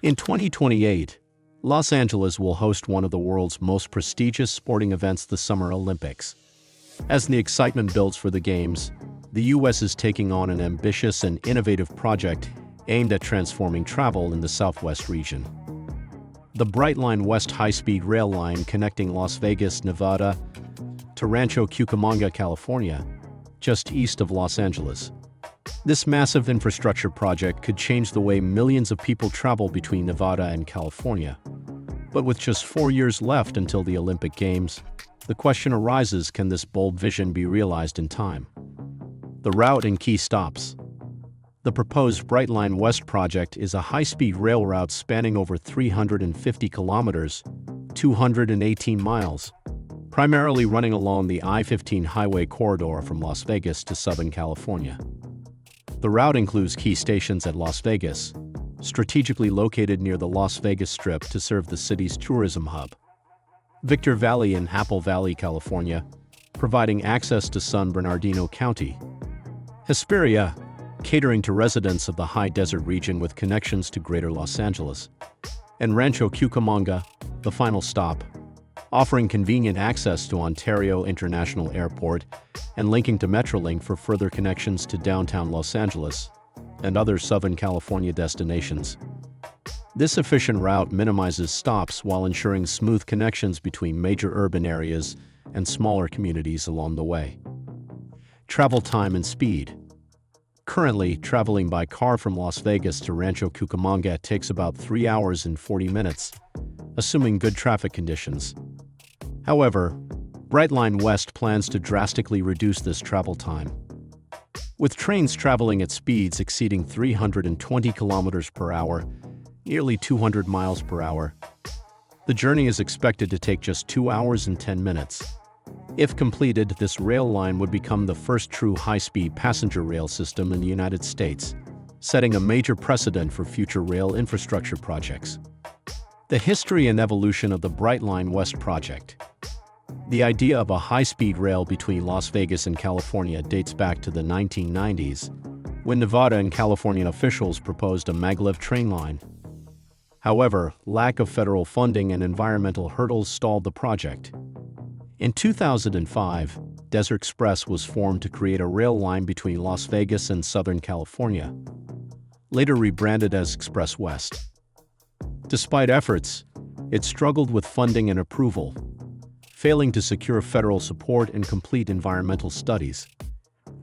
In 2028, Los Angeles will host one of the world's most prestigious sporting events, the Summer Olympics. As the excitement builds for the Games, the U.S. is taking on an ambitious and innovative project aimed at transforming travel in the Southwest region. The Brightline West high-speed rail line connecting Las Vegas, Nevada, to Rancho Cucamonga, California, just east of Los Angeles. This massive infrastructure project could change the way millions of people travel between Nevada and California. But with just 4 years left until the Olympic Games, the question arises, can this bold vision be realized in time? The route and key stops. The proposed Brightline West project is a high-speed rail route spanning over 350 kilometers, 218 miles, primarily running along the I-15 highway corridor from Las Vegas to Southern California. The route includes key stations at Las Vegas, strategically located near the Las Vegas Strip to serve the city's tourism hub. Victor Valley in Apple Valley, California, providing access to San Bernardino County. Hesperia, catering to residents of the high desert region with connections to Greater Los Angeles. And Rancho Cucamonga, the final stop, offering convenient access to Ontario International Airport and linking to Metrolink for further connections to downtown Los Angeles and other Southern California destinations. This efficient route minimizes stops while ensuring smooth connections between major urban areas and smaller communities along the way. Travel time and speed. Currently, traveling by car from Las Vegas to Rancho Cucamonga takes about 3 hours and 40 minutes, assuming good traffic conditions. However, Brightline West plans to drastically reduce this travel time. With trains traveling at speeds exceeding 320 kilometers per hour, nearly 200 miles per hour, the journey is expected to take just 2 hours and 10 minutes. If completed, this rail line would become the first true high-speed passenger rail system in the United States, setting a major precedent for future rail infrastructure projects. The history and evolution of the Brightline West project. The idea of a high-speed rail between Las Vegas and California dates back to the 1990s, when Nevada and California officials proposed a maglev train line. However, lack of federal funding and environmental hurdles stalled the project. In 2005, Desert Express was formed to create a rail line between Las Vegas and Southern California, later rebranded as Express West. Despite efforts, it struggled with funding and approval, failing to secure federal support and complete environmental studies.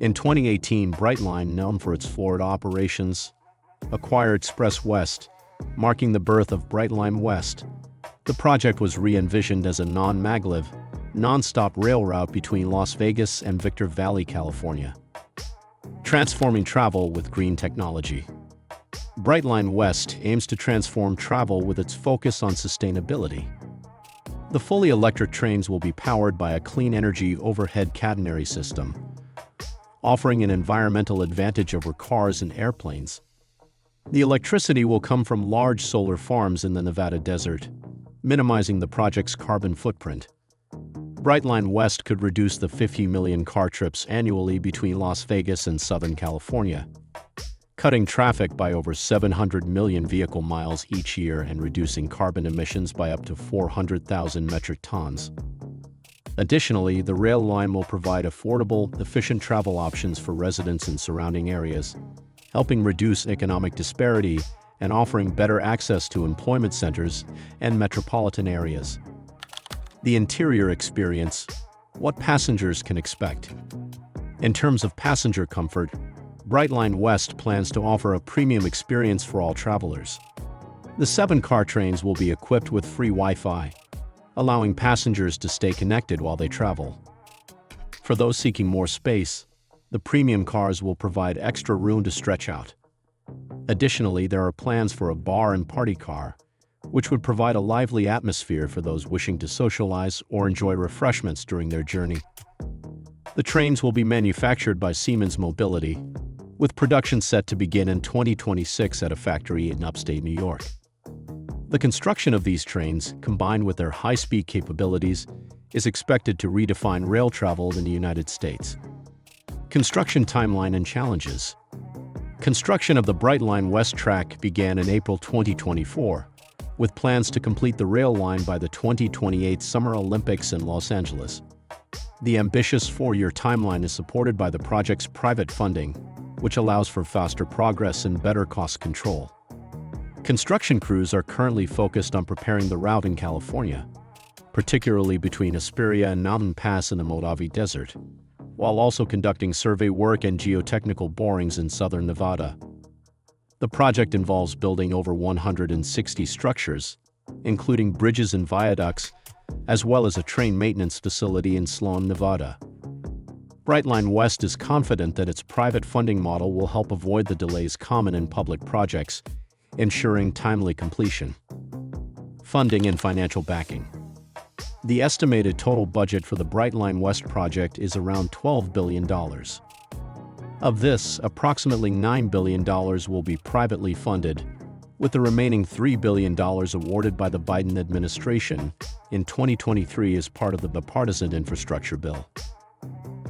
In 2018, Brightline, known for its Florida operations, acquired Express West, marking the birth of Brightline West. The project was re-envisioned as a non-maglev, non-stop rail route between Las Vegas and Victor Valley, California. Transforming travel with green technology. Brightline West aims to transform travel with its focus on sustainability. The fully electric trains will be powered by a clean energy overhead catenary system, offering an environmental advantage over cars and airplanes. The electricity will come from large solar farms in the Nevada desert, minimizing the project's carbon footprint. Brightline West could reduce the 50 million car trips annually between Las Vegas and Southern California, cutting traffic by over 700 million vehicle miles each year and reducing carbon emissions by up to 400,000 metric tons. Additionally, the rail line will provide affordable, efficient travel options for residents in surrounding areas, helping reduce economic disparity and offering better access to employment centers and metropolitan areas. The interior experience. What passengers can expect. In terms of passenger comfort, Brightline West plans to offer a premium experience for all travelers. The 7 car trains will be equipped with free Wi-Fi, allowing passengers to stay connected while they travel. For those seeking more space, the premium cars will provide extra room to stretch out. Additionally, there are plans for a bar and party car, which would provide a lively atmosphere for those wishing to socialize or enjoy refreshments during their journey. The trains will be manufactured by Siemens Mobility, with production set to begin in 2026 at a factory in upstate New York. The construction of these trains, combined with their high-speed capabilities, is expected to redefine rail travel in the United States. Construction timeline and challenges. Construction of the Brightline West track began in April 2024, with plans to complete the rail line by the 2028 Summer Olympics in Los Angeles. The ambitious 4-year timeline is supported by the project's private funding, which allows for faster progress and better cost control. Construction crews are currently focused on preparing the route in California, particularly between Hesperia and Mountain Pass in the Mojave Desert, while also conducting survey work and geotechnical borings in southern Nevada. The project involves building over 160 structures, including bridges and viaducts, as well as a train maintenance facility in Sloan, Nevada. Brightline West is confident that its private funding model will help avoid the delays common in public projects, ensuring timely completion. Funding and financial backing. The estimated total budget for the Brightline West project is around $12 billion. Of this, approximately $9 billion will be privately funded, with the remaining $3 billion awarded by the Biden administration in 2023 as part of the bipartisan infrastructure bill.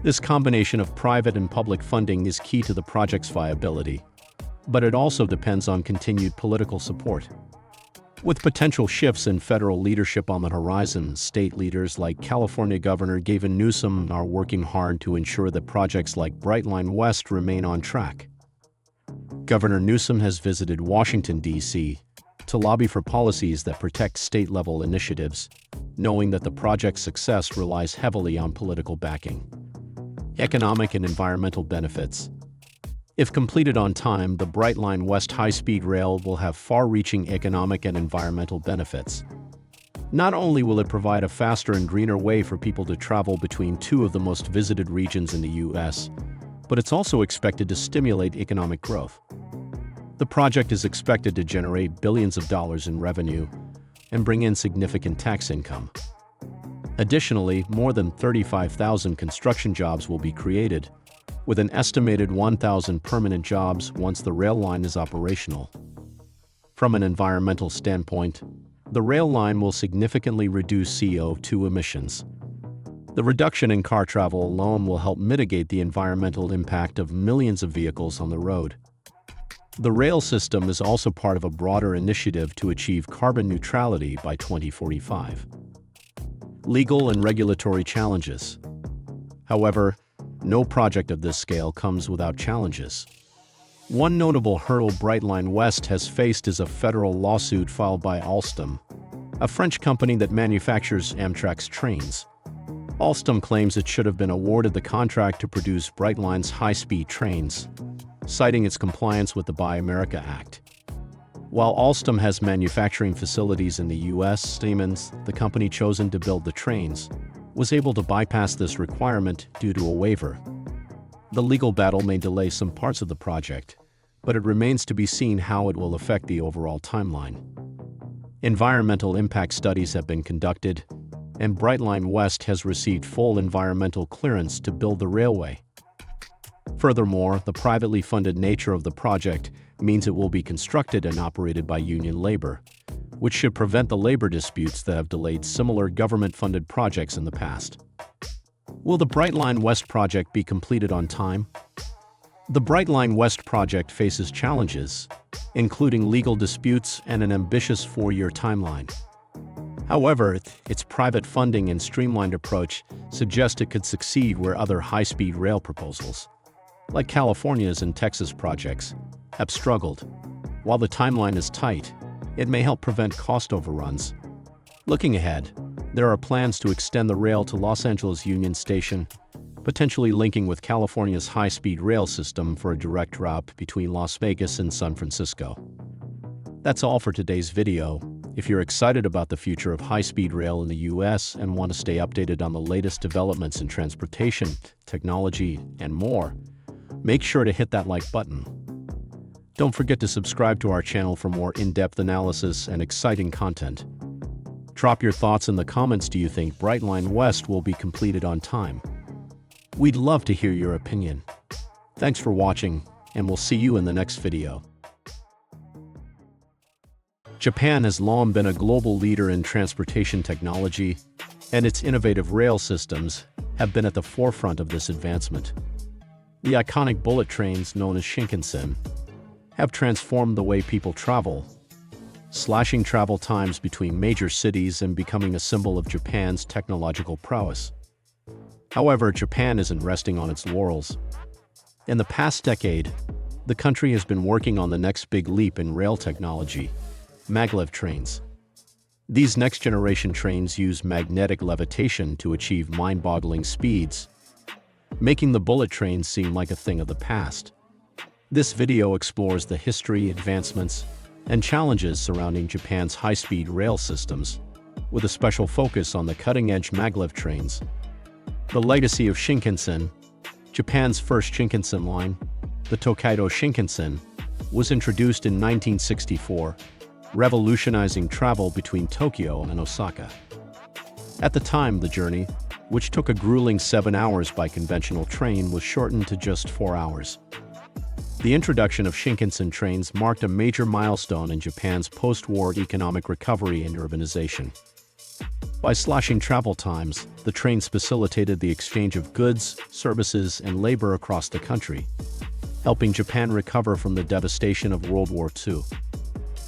This combination of private and public funding is key to the project's viability, but it also depends on continued political support. With potential shifts in federal leadership on the horizon, state leaders like California Governor Gavin Newsom are working hard to ensure that projects like Brightline West remain on track. Governor Newsom has visited Washington, D.C. to lobby for policies that protect state-level initiatives, knowing that the project's success relies heavily on political backing. Economic and environmental benefits. If completed on time, the Brightline West high-speed rail will have far-reaching economic and environmental benefits. Not only will it provide a faster and greener way for people to travel between two of the most visited regions in the U.S., but it's also expected to stimulate economic growth. The project is expected to generate billions of dollars in revenue and bring in significant tax income. Additionally, more than 35,000 construction jobs will be created, with an estimated 1,000 permanent jobs once the rail line is operational. From an environmental standpoint, the rail line will significantly reduce CO2 emissions. The reduction in car travel alone will help mitigate the environmental impact of millions of vehicles on the road. The rail system is also part of a broader initiative to achieve carbon neutrality by 2045. Legal and regulatory challenges. However, no project of this scale comes without challenges. One notable hurdle Brightline West has faced is a federal lawsuit filed by Alstom, a French company that manufactures Amtrak's trains. Alstom claims it should have been awarded the contract to produce Brightline's high-speed trains, citing its compliance with the Buy America Act. While Alstom has manufacturing facilities in the U.S., Siemens, the company chosen to build the trains, was able to bypass this requirement due to a waiver. The legal battle may delay some parts of the project, but it remains to be seen how it will affect the overall timeline. Environmental impact studies have been conducted, and Brightline West has received full environmental clearance to build the railway. Furthermore, the privately funded nature of the project means it will be constructed and operated by union labor, which should prevent the labor disputes that have delayed similar government-funded projects in the past. Will the Brightline West project be completed on time? The Brightline West project faces challenges, including legal disputes and an ambitious 4-year timeline. However, its private funding and streamlined approach suggest it could succeed where other high-speed rail proposals, like California's and Texas projects, have struggled. While the timeline is tight, it may help prevent cost overruns. Looking ahead, there are plans to extend the rail to Los Angeles Union Station, potentially linking with California's high-speed rail system for a direct route between Las Vegas and San Francisco. That's all for today's video. If you're excited about the future of high-speed rail in the U.S. and want to stay updated on the latest developments in transportation, technology, and more, make sure to hit that like button. Don't forget to subscribe to our channel for more in-depth analysis and exciting content. Drop your thoughts in the comments. Do you think Brightline West will be completed on time? We'd love to hear your opinion. Thanks for watching, and we'll see you in the next video. Japan has long been a global leader in transportation technology, and its innovative rail systems have been at the forefront of this advancement. The iconic bullet trains known as Shinkansen have transformed the way people travel, slashing travel times between major cities and becoming a symbol of Japan's technological prowess. However, Japan isn't resting on its laurels. In the past decade, the country has been working on the next big leap in rail technology: maglev trains. These next-generation trains use magnetic levitation to achieve mind-boggling speeds, making the bullet train seem like a thing of the past. This video explores the history, advancements, and challenges surrounding Japan's high-speed rail systems, with a special focus on the cutting-edge maglev trains. The legacy of Shinkansen. Japan's first Shinkansen line, the Tokaido Shinkansen, was introduced in 1964, revolutionizing travel between Tokyo and Osaka. At the time, the journey, which took a grueling 7 hours by conventional train, was shortened to just 4 hours. The introduction of Shinkansen trains marked a major milestone in Japan's post-war economic recovery and urbanization. By slashing travel times, the trains facilitated the exchange of goods, services, and labor across the country, helping Japan recover from the devastation of World War II.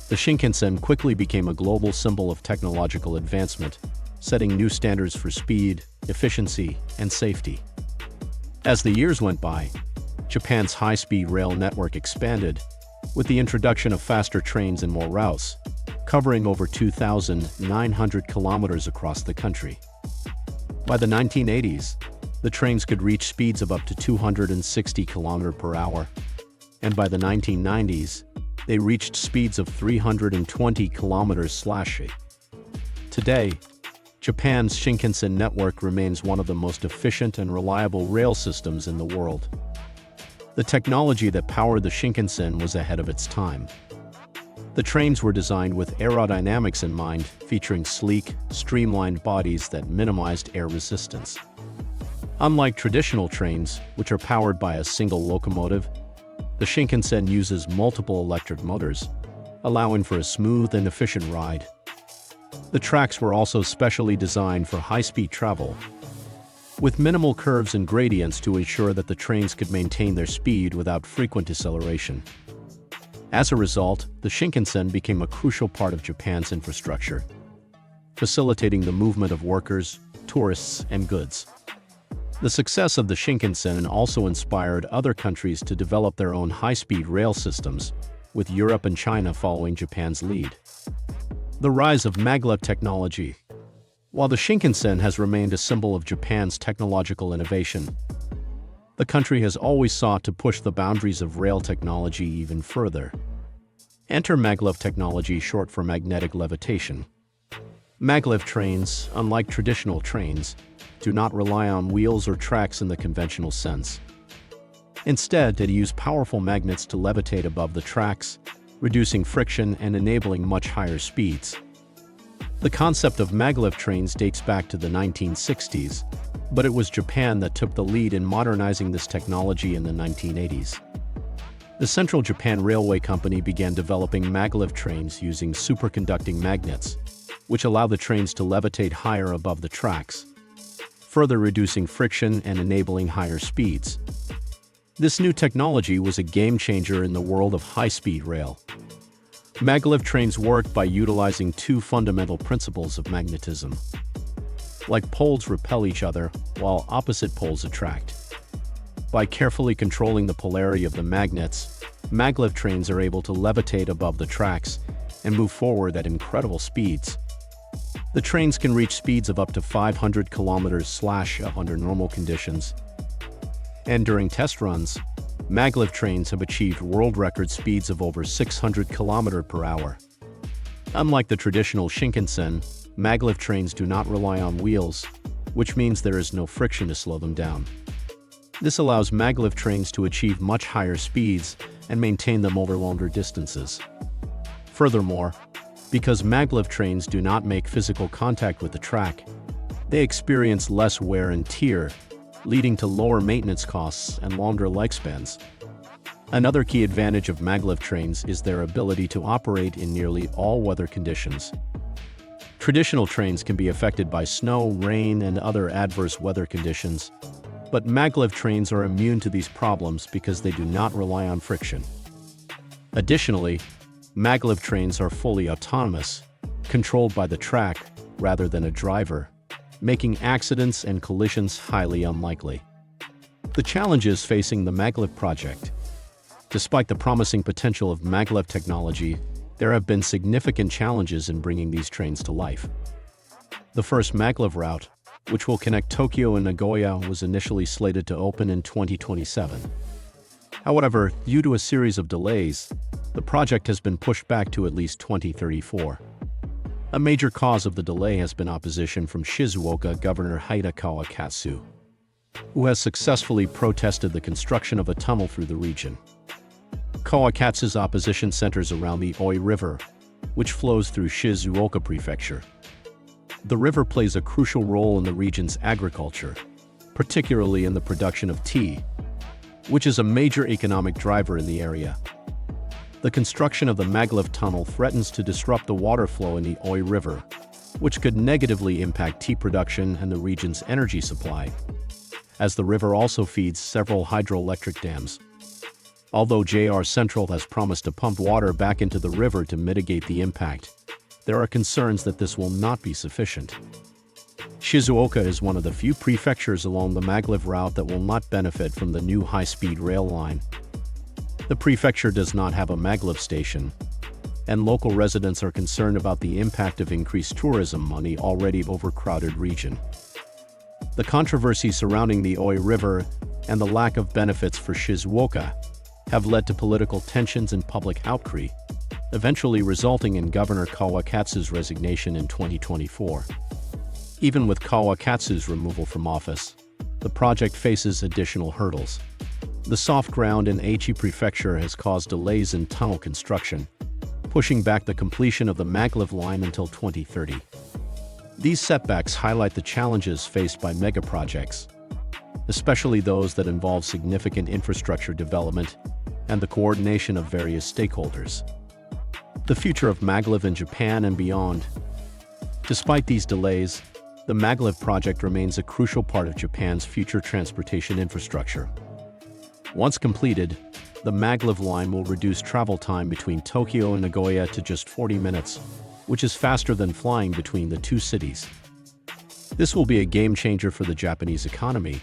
The Shinkansen quickly became a global symbol of technological advancement, setting new standards for speed, efficiency, and safety. As the years went by, Japan's high-speed rail network expanded, with the introduction of faster trains and more routes, covering over 2,900 kilometers across the country. By the 1980s, the trains could reach speeds of up to 260 kilometers per hour, and by the 1990s, they reached speeds of 320 kilometers/h. Today, Japan's Shinkansen network remains one of the most efficient and reliable rail systems in the world. The technology that powered the Shinkansen was ahead of its time. The trains were designed with aerodynamics in mind, featuring sleek, streamlined bodies that minimized air resistance. Unlike traditional trains, which are powered by a single locomotive, the Shinkansen uses multiple electric motors, allowing for a smooth and efficient ride. The tracks were also specially designed for high-speed travel, with minimal curves and gradients to ensure that the trains could maintain their speed without frequent deceleration. As a result, the Shinkansen became a crucial part of Japan's infrastructure, facilitating the movement of workers, tourists, and goods. The success of the Shinkansen also inspired other countries to develop their own high-speed rail systems, with Europe and China following Japan's lead. The rise of maglev technology. While the Shinkansen has remained a symbol of Japan's technological innovation, the country has always sought to push the boundaries of rail technology even further. Enter maglev technology, short for magnetic levitation. Maglev trains, unlike traditional trains, do not rely on wheels or tracks in the conventional sense. Instead, they use powerful magnets to levitate above the tracks, reducing friction and enabling much higher speeds. The concept of maglev trains dates back to the 1960s, but it was Japan that took the lead in modernizing this technology in the 1980s. The Central Japan Railway Company began developing maglev trains using superconducting magnets, which allow the trains to levitate higher above the tracks, further reducing friction and enabling higher speeds. This new technology was a game-changer in the world of high-speed rail. Maglev trains work by utilizing two fundamental principles of magnetism. Like poles repel each other, while opposite poles attract. By carefully controlling the polarity of the magnets, maglev trains are able to levitate above the tracks and move forward at incredible speeds. The trains can reach speeds of up to 500 kilometers/h under normal conditions. And during test runs, maglev trains have achieved world record speeds of over 600 kilometers per hour. Unlike the traditional Shinkansen, maglev trains do not rely on wheels, which means there is no friction to slow them down. This allows maglev trains to achieve much higher speeds and maintain them over longer distances. Furthermore, because maglev trains do not make physical contact with the track, they experience less wear and tear, leading to lower maintenance costs and longer lifespans. Another key advantage of maglev trains is their ability to operate in nearly all weather conditions. Traditional trains can be affected by snow, rain, and other adverse weather conditions, but maglev trains are immune to these problems because they do not rely on friction. Additionally, maglev trains are fully autonomous, controlled by the track rather than a driver, making accidents and collisions highly unlikely. The challenges facing the maglev project. Despite the promising potential of maglev technology, there have been significant challenges in bringing these trains to life. The first maglev route, which will connect Tokyo and Nagoya, was initially slated to open in 2027. However, due to a series of delays, the project has been pushed back to at least 2034. A major cause of the delay has been opposition from Shizuoka Governor Haida Kawakatsu, who has successfully protested the construction of a tunnel through the region. Kawakatsu's opposition centers around the Oi River, which flows through Shizuoka Prefecture. The river plays a crucial role in the region's agriculture, particularly in the production of tea, which is a major economic driver in the area. The construction of the maglev tunnel threatens to disrupt the water flow in the Oi River, which could negatively impact tea production and the region's energy supply, as the river also feeds several hydroelectric dams. Although JR Central has promised to pump water back into the river to mitigate the impact, there are concerns that this will not be sufficient. Shizuoka is one of the few prefectures along the maglev route that will not benefit from the new high-speed rail line. The prefecture does not have a maglev station, and local residents are concerned about the impact of increased tourism on the already overcrowded region. The controversy surrounding the Oi River and the lack of benefits for Shizuoka have led to political tensions and public outcry, eventually resulting in Governor Kawakatsu's resignation in 2024. Even with Kawakatsu's removal from office, the project faces additional hurdles. The soft ground in Aichi Prefecture has caused delays in tunnel construction, pushing back the completion of the maglev line until 2030. These setbacks highlight the challenges faced by megaprojects, especially those that involve significant infrastructure development and the coordination of various stakeholders. The future of maglev in Japan and beyond. Despite these delays, the maglev project remains a crucial part of Japan's future transportation infrastructure. Once completed, the maglev line will reduce travel time between Tokyo and Nagoya to just 40 minutes, which is faster than flying between the two cities. This will be a game-changer for the Japanese economy,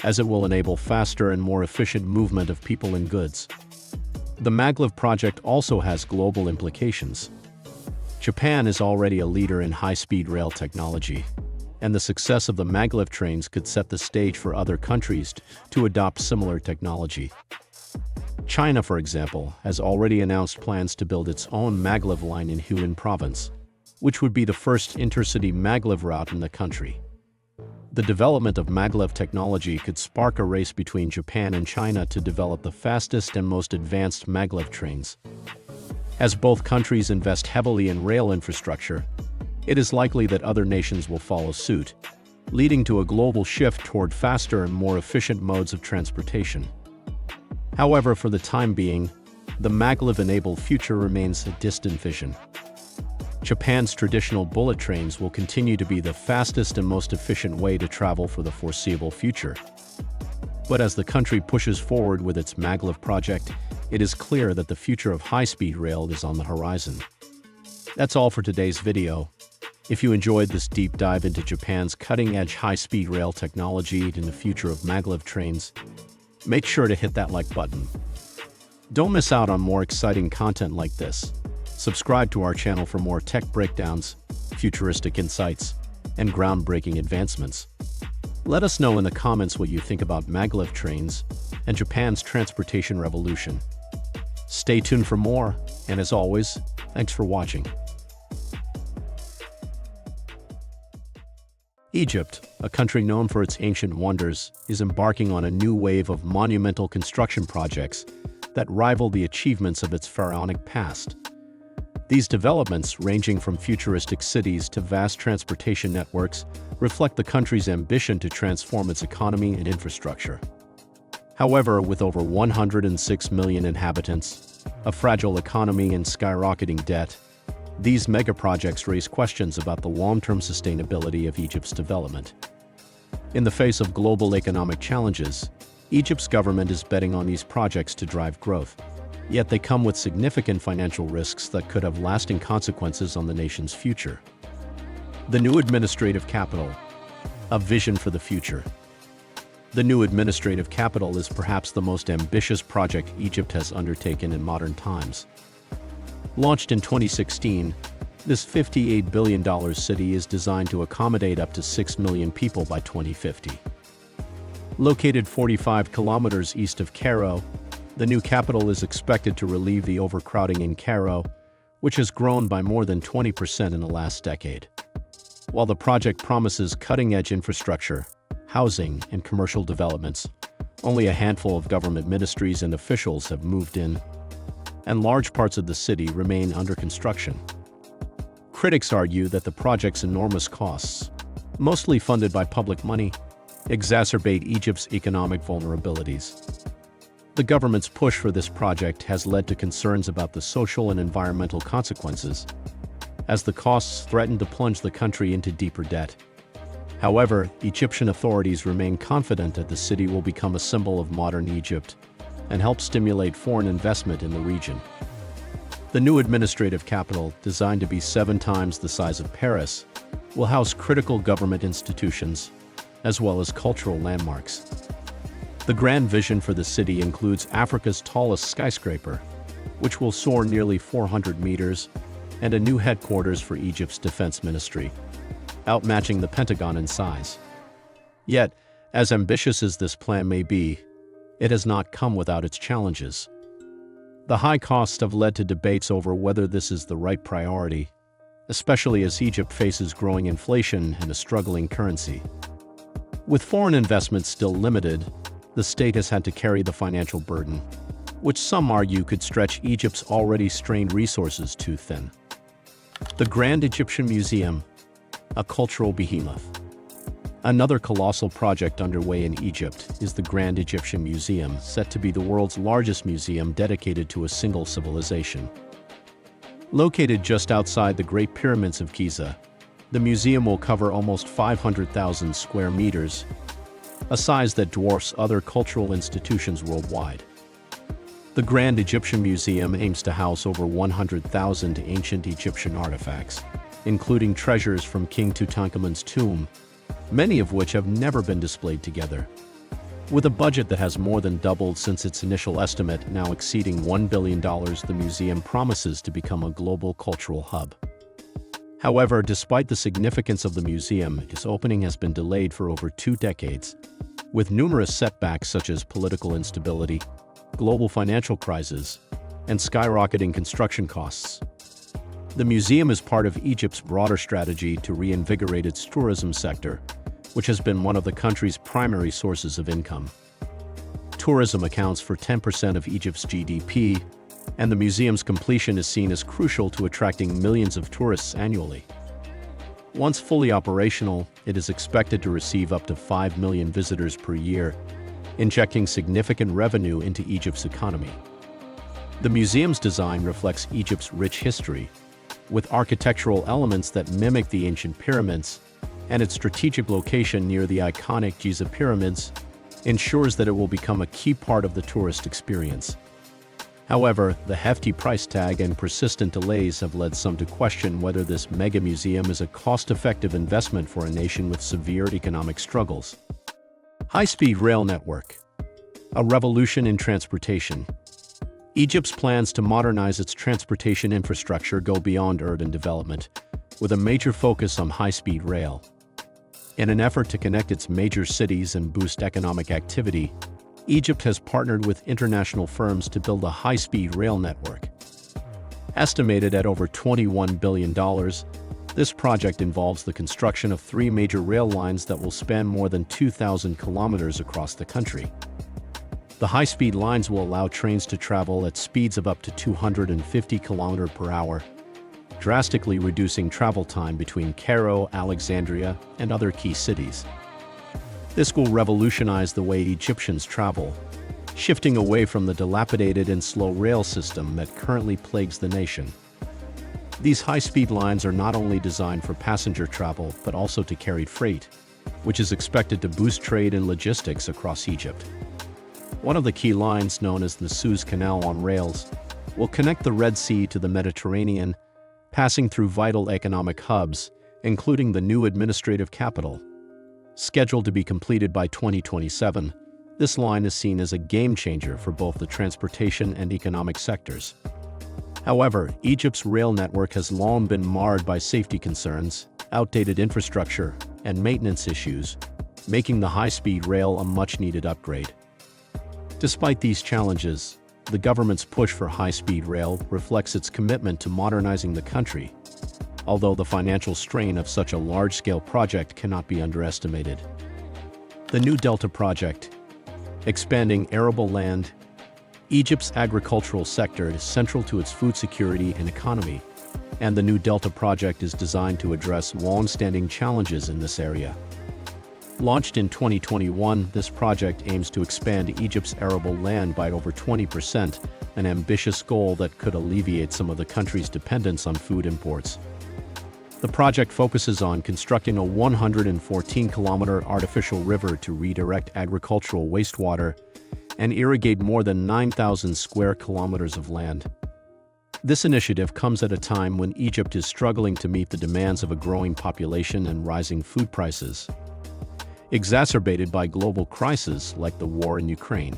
as it will enable faster and more efficient movement of people and goods. The maglev project also has global implications. Japan is already a leader in high-speed rail technology, and the success of the maglev trains could set the stage for other countries to adopt similar technology. China, for example, has already announced plans to build its own maglev line in Hunan Province, which would be the first intercity maglev route in the country. The development of maglev technology could spark a race between Japan and China to develop the fastest and most advanced maglev trains. As both countries invest heavily in rail infrastructure, it is likely that other nations will follow suit, leading to a global shift toward faster and more efficient modes of transportation. However, for the time being, the maglev-enabled future remains a distant vision. Japan's traditional bullet trains will continue to be the fastest and most efficient way to travel for the foreseeable future. But as the country pushes forward with its maglev project, it is clear that the future of high-speed rail is on the horizon. That's all for today's video. If you enjoyed this deep dive into Japan's cutting-edge high-speed rail technology and the future of maglev trains, make sure to hit that like button. Don't miss out on more exciting content like this. Subscribe to our channel for more tech breakdowns, futuristic insights, and groundbreaking advancements. Let us know in the comments what you think about maglev trains and Japan's transportation revolution. Stay tuned for more, and as always, thanks for watching. Egypt, a country known for its ancient wonders, is embarking on a new wave of monumental construction projects that rival the achievements of its pharaonic past. These developments, ranging from futuristic cities to vast transportation networks, reflect the country's ambition to transform its economy and infrastructure. However, with over 106 million inhabitants, a fragile economy and skyrocketing debt, these megaprojects raise questions about the long-term sustainability of Egypt's development. In the face of global economic challenges, Egypt's government is betting on these projects to drive growth. Yet they come with significant financial risks that could have lasting consequences on the nation's future. The new administrative capital, a vision for the future. The new administrative capital is perhaps the most ambitious project Egypt has undertaken in modern times. Launched in 2016, this $58 billion city is designed to accommodate up to 6 million people by 2050. Located 45 kilometers east of Cairo, the new capital is expected to relieve the overcrowding in Cairo, which has grown by more than 20% in the last decade. While the project promises cutting-edge infrastructure, housing, and commercial developments, only a handful of government ministries and officials have moved in, and large parts of the city remain under construction. Critics argue that the project's enormous costs, mostly funded by public money, exacerbate Egypt's economic vulnerabilities. The government's push for this project has led to concerns about the social and environmental consequences, as the costs threaten to plunge the country into deeper debt. However, Egyptian authorities remain confident that the city will become a symbol of modern Egypt and help stimulate foreign investment in the region. The new administrative capital, designed to be 7 times the size of Paris, will house critical government institutions, as well as cultural landmarks. The grand vision for the city includes Africa's tallest skyscraper, which will soar nearly 400 meters, and a new headquarters for Egypt's defense ministry, outmatching the Pentagon in size. Yet, as ambitious as this plan may be, it has not come without its challenges. The high costs have led to debates over whether this is the right priority, especially as Egypt faces growing inflation and a struggling currency. With foreign investments still limited, the state has had to carry the financial burden, which some argue could stretch Egypt's already strained resources too thin. The Grand Egyptian Museum, a cultural behemoth. Another colossal project underway in Egypt is the Grand Egyptian Museum, set to be the world's largest museum dedicated to a single civilization. Located just outside the Great Pyramids of Giza, the museum will cover almost 500,000 square meters, a size that dwarfs other cultural institutions worldwide. The Grand Egyptian Museum aims to house over 100,000 ancient Egyptian artifacts, including treasures from King Tutankhamun's tomb, many of which have never been displayed together. With a budget that has more than doubled since its initial estimate, now exceeding $1 billion, the museum promises to become a global cultural hub. However, despite the significance of the museum, its opening has been delayed for over 2 decades, with numerous setbacks such as political instability, global financial crisis, and skyrocketing construction costs. The museum is part of Egypt's broader strategy to reinvigorate its tourism sector, which has been one of the country's primary sources of income. Tourism accounts for 10% of Egypt's GDP, and the museum's completion is seen as crucial to attracting millions of tourists annually. Once fully operational, it is expected to receive up to 5 million visitors per year, injecting significant revenue into Egypt's economy. The museum's design reflects Egypt's rich history, with architectural elements that mimic the ancient pyramids, and its strategic location near the iconic Giza pyramids ensures that it will become a key part of the tourist experience. However, the hefty price tag and persistent delays have led some to question whether this mega-museum is a cost-effective investment for a nation with severe economic struggles. High-speed rail network. A revolution in transportation. Egypt's plans to modernize its transportation infrastructure go beyond urban development, with a major focus on high-speed rail. In an effort to connect its major cities and boost economic activity, Egypt has partnered with international firms to build a high-speed rail network. Estimated at over $21 billion, this project involves the construction of 3 major rail lines that will span more than 2,000 kilometers across the country. The high-speed lines will allow trains to travel at speeds of up to 250 km per hour, drastically reducing travel time between Cairo, Alexandria, and other key cities. This will revolutionize the way Egyptians travel, shifting away from the dilapidated and slow rail system that currently plagues the nation. These high-speed lines are not only designed for passenger travel, but also to carry freight, which is expected to boost trade and logistics across Egypt. One of the key lines, known as the Suez Canal on rails, will connect the Red Sea to the Mediterranean, passing through vital economic hubs, including the new administrative capital. Scheduled to be completed by 2027, this line is seen as a game-changer for both the transportation and economic sectors. However, Egypt's rail network has long been marred by safety concerns, outdated infrastructure, and maintenance issues, making the high-speed rail a much-needed upgrade. Despite these challenges, the government's push for high-speed rail reflects its commitment to modernizing the country, although the financial strain of such a large-scale project cannot be underestimated. The New Delta Project, expanding arable land. Egypt's agricultural sector is central to its food security and economy, and the New Delta Project is designed to address long-standing challenges in this area. Launched in 2021, this project aims to expand Egypt's arable land by over 20%, an ambitious goal that could alleviate some of the country's dependence on food imports. The project focuses on constructing a 114-kilometer artificial river to redirect agricultural wastewater and irrigate more than 9,000 square kilometers of land. This initiative comes at a time when Egypt is struggling to meet the demands of a growing population and rising food prices, exacerbated by global crises like the war in Ukraine.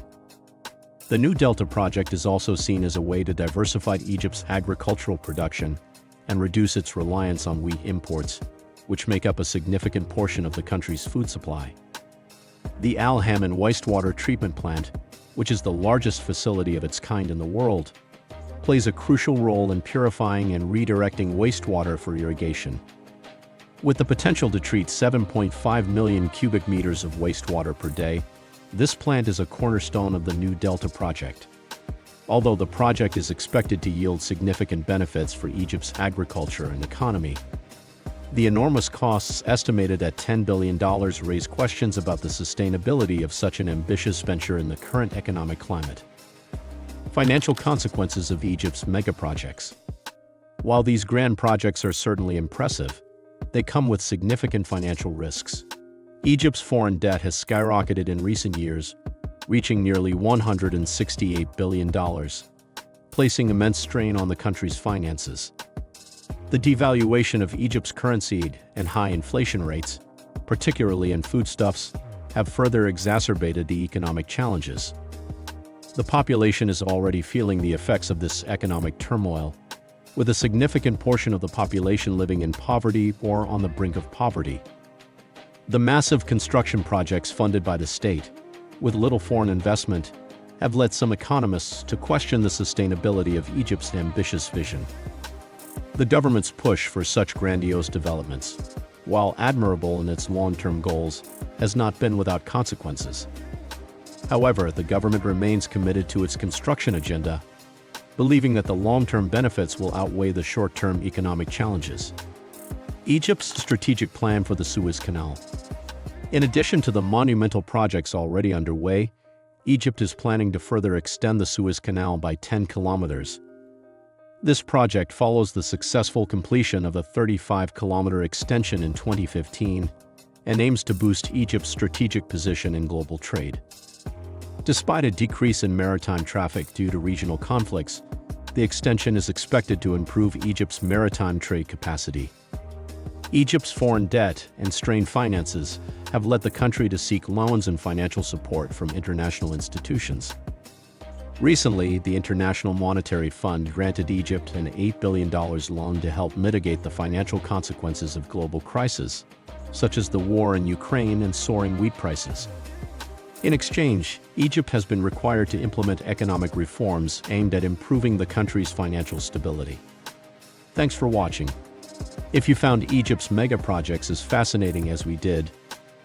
The New Delta Project is also seen as a way to diversify Egypt's agricultural production and reduce its reliance on wheat imports, which make up a significant portion of the country's food supply. The Al Hammam wastewater treatment plant, which is the largest facility of its kind in the world, plays a crucial role in purifying and redirecting wastewater for irrigation. With the potential to treat 7.5 million cubic meters of wastewater per day, this plant is a cornerstone of the New Delta Project. Although the project is expected to yield significant benefits for Egypt's agriculture and economy, the enormous costs estimated at $10 billion raise questions about the sustainability of such an ambitious venture in the current economic climate. Financial consequences of Egypt's megaprojects. While these grand projects are certainly impressive, they come with significant financial risks. Egypt's foreign debt has skyrocketed in recent years, reaching nearly $168 billion, placing immense strain on the country's finances. The devaluation of Egypt's currency and high inflation rates, particularly in foodstuffs, have further exacerbated the economic challenges. The population is already feeling the effects of this economic turmoil, with a significant portion of the population living in poverty or on the brink of poverty. The massive construction projects funded by the state, with little foreign investment, have led some economists to question the sustainability of Egypt's ambitious vision. The government's push for such grandiose developments, while admirable in its long-term goals, has not been without consequences. However, the government remains committed to its construction agenda, believing that the long-term benefits will outweigh the short-term economic challenges. Egypt's strategic plan for the Suez Canal. In addition to the monumental projects already underway, Egypt is planning to further extend the Suez Canal by 10 kilometers. This project follows the successful completion of a 35-kilometer extension in 2015 and aims to boost Egypt's strategic position in global trade. Despite a decrease in maritime traffic due to regional conflicts, the extension is expected to improve Egypt's maritime trade capacity. Egypt's foreign debt and strained finances have led the country to seek loans and financial support from international institutions. Recently, the International Monetary Fund granted Egypt an $8 billion loan to help mitigate the financial consequences of global crises, such as the war in Ukraine and soaring wheat prices. In exchange, Egypt has been required to implement economic reforms aimed at improving the country's financial stability. Thanks for watching. If you found Egypt's megaprojects as fascinating as we did,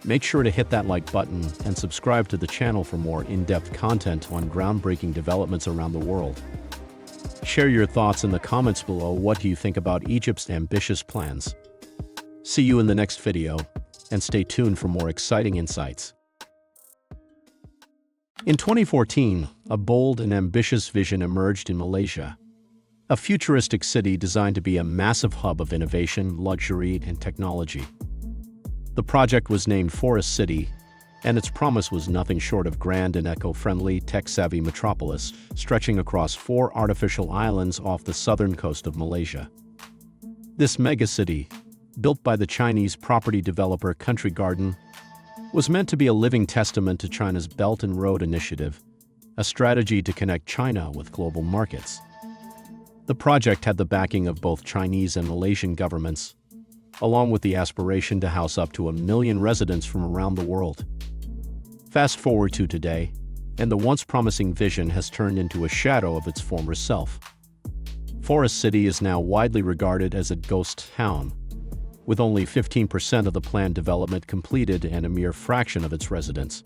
make sure to hit that like button and subscribe to the channel for more in-depth content on groundbreaking developments around the world. Share your thoughts in the comments below. What do you think about Egypt's ambitious plans? See you in the next video, and stay tuned for more exciting insights. In 2014, a bold and ambitious vision emerged in Malaysia. A futuristic city designed to be a massive hub of innovation, luxury, and technology. The project was named Forest City and its promise was nothing short of grand and eco-friendly, tech-savvy metropolis stretching across 4 artificial islands off the southern coast of Malaysia. This megacity, built by the Chinese property developer Country Garden, was meant to be a living testament to China's Belt and Road Initiative, a strategy to connect China with global markets. The project had the backing of both Chinese and Malaysian governments, along with the aspiration to house up to 1 million residents from around the world. Fast forward to today, and the once promising vision has turned into a shadow of its former self. Forest City is now widely regarded as a ghost town, with only 15% of the planned development completed and a mere fraction of its residents.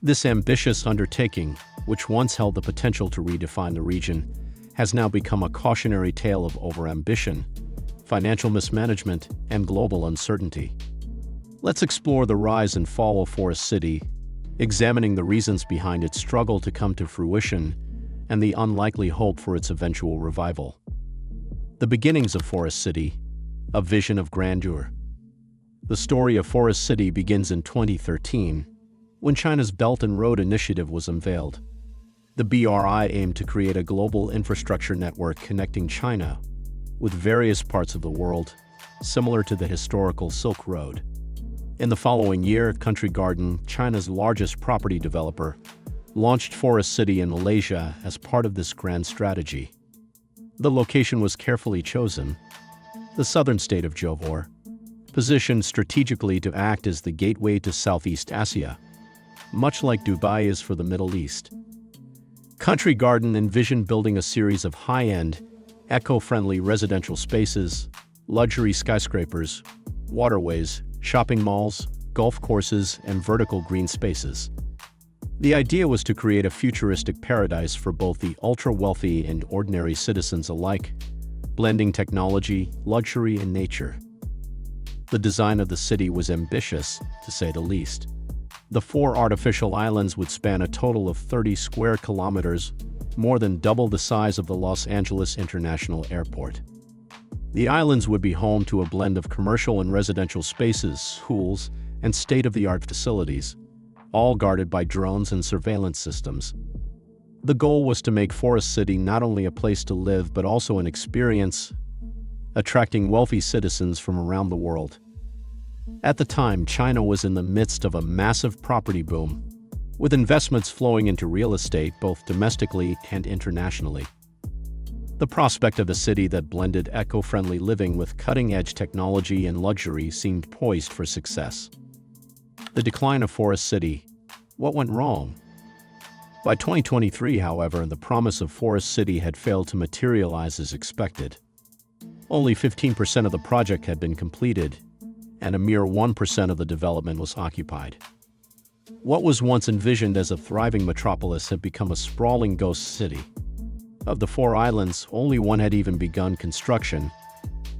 This ambitious undertaking, which once held the potential to redefine the region, has now become a cautionary tale of overambition, financial mismanagement, and global uncertainty. Let's explore the rise and fall of Forest City, examining the reasons behind its struggle to come to fruition and the unlikely hope for its eventual revival. The beginnings of Forest City, a vision of grandeur. The story of Forest City begins in 2013, when China's Belt and Road Initiative was unveiled. The BRI aimed to create a global infrastructure network connecting China with various parts of the world, similar to the historical Silk Road. In the following year, Country Garden, China's largest property developer, launched Forest City in Malaysia as part of this grand strategy. The location was carefully chosen, the southern state of Johor, positioned strategically to act as the gateway to Southeast Asia, much like Dubai is for the Middle East. Country Garden envisioned building a series of high-end, eco-friendly residential spaces, luxury skyscrapers, waterways, shopping malls, golf courses, and vertical green spaces. The idea was to create a futuristic paradise for both the ultra-wealthy and ordinary citizens alike, blending technology, luxury, and nature. The design of the city was ambitious, to say the least. The 4 artificial islands would span a total of 30 square kilometers, more than double the size of the Los Angeles International Airport. The islands would be home to a blend of commercial and residential spaces, schools, and state-of-the-art facilities, all guarded by drones and surveillance systems. The goal was to make Forest City not only a place to live but also an experience, attracting wealthy citizens from around the world. At the time, China was in the midst of a massive property boom, with investments flowing into real estate both domestically and internationally. The prospect of a city that blended eco-friendly living with cutting-edge technology and luxury seemed poised for success. The decline of Forest City. What went wrong? By 2023, however, the promise of Forest City had failed to materialize as expected. Only 15% of the project had been completed, and a mere 1% of the development was occupied. What was once envisioned as a thriving metropolis had become a sprawling ghost city. Of the 4 islands, only one had even begun construction,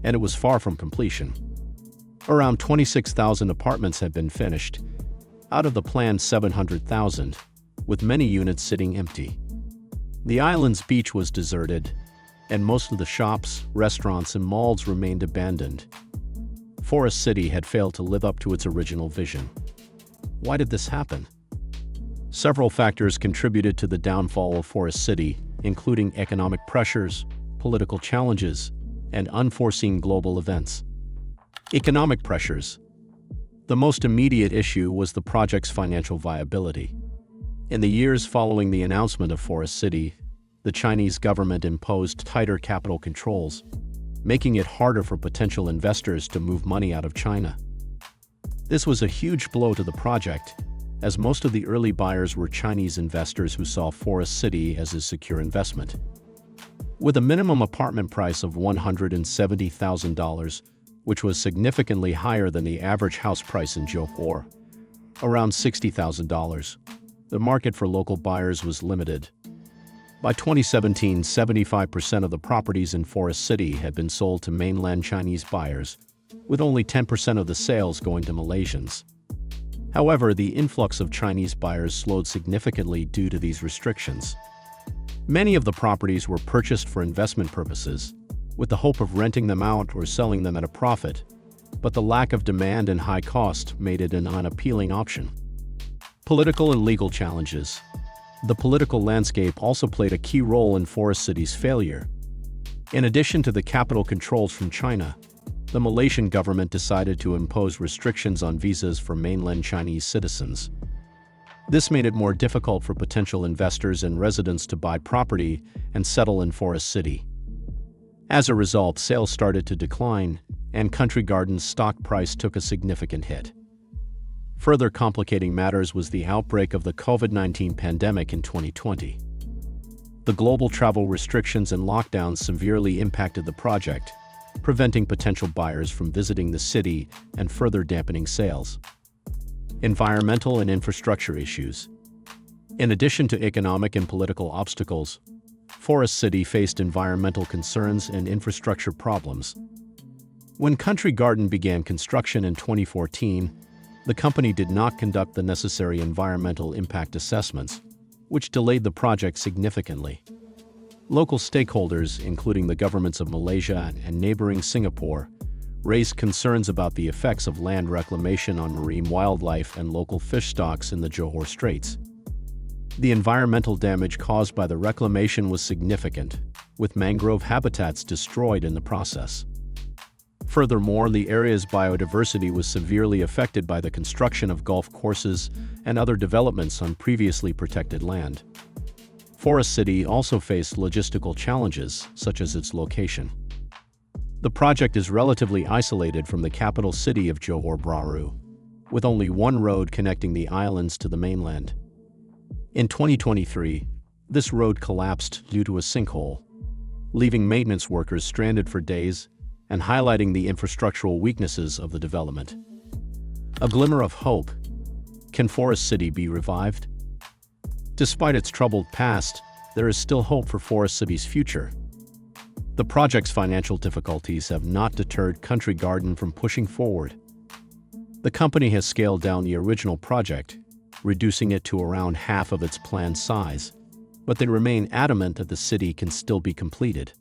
and it was far from completion. Around 26,000 apartments had been finished, out of the planned 700,000, with many units sitting empty. The island's beach was deserted, and most of the shops, restaurants, and malls remained abandoned. Forest City had failed to live up to its original vision. Why did this happen? Several factors contributed to the downfall of Forest City, including economic pressures, political challenges, and unforeseen global events. Economic pressures. The most immediate issue was the project's financial viability. In the years following the announcement of Forest City, the Chinese government imposed tighter capital controls, making it harder for potential investors to move money out of China. This was a huge blow to the project, as most of the early buyers were Chinese investors who saw Forest City as a secure investment. With a minimum apartment price of $170,000, which was significantly higher than the average house price in Johor, around $60,000, the market for local buyers was limited. By 2017, 75% of the properties in Forest City had been sold to mainland Chinese buyers, with only 10% of the sales going to Malaysians. However, the influx of Chinese buyers slowed significantly due to these restrictions. Many of the properties were purchased for investment purposes, with the hope of renting them out or selling them at a profit, but the lack of demand and high cost made it an unappealing option. Political and legal challenges. The political landscape also played a key role in Forest City's failure. In addition to the capital controls from China, the Malaysian government decided to impose restrictions on visas for mainland Chinese citizens. This made it more difficult for potential investors and residents to buy property and settle in Forest City. As a result, sales started to decline, and Country Garden's stock price took a significant hit. Further complicating matters was the outbreak of the COVID-19 pandemic in 2020. The global travel restrictions and lockdowns severely impacted the project, preventing potential buyers from visiting the city and further dampening sales. Environmental and infrastructure issues. In addition to economic and political obstacles, Forest City faced environmental concerns and infrastructure problems. When Country Garden began construction in 2014, the company did not conduct the necessary environmental impact assessments, which delayed the project significantly. Local stakeholders, including the governments of Malaysia and neighboring Singapore, raised concerns about the effects of land reclamation on marine wildlife and local fish stocks in the Johor Straits. The environmental damage caused by the reclamation was significant, with mangrove habitats destroyed in the process. Furthermore, the area's biodiversity was severely affected by the construction of golf courses and other developments on previously protected land. Forest City also faced logistical challenges, such as its location. The project is relatively isolated from the capital city of Johor Bahru, with only one road connecting the islands to the mainland. In 2023, this road collapsed due to a sinkhole, leaving maintenance workers stranded for days and highlighting the infrastructural weaknesses of the development. A glimmer of hope. Can Forest City be revived? Despite its troubled past, there is still hope for Forest City's future. The project's financial difficulties have not deterred Country Garden from pushing forward. The company has scaled down the original project, reducing it to around half of its planned size, but they remain adamant that the city can still be completed.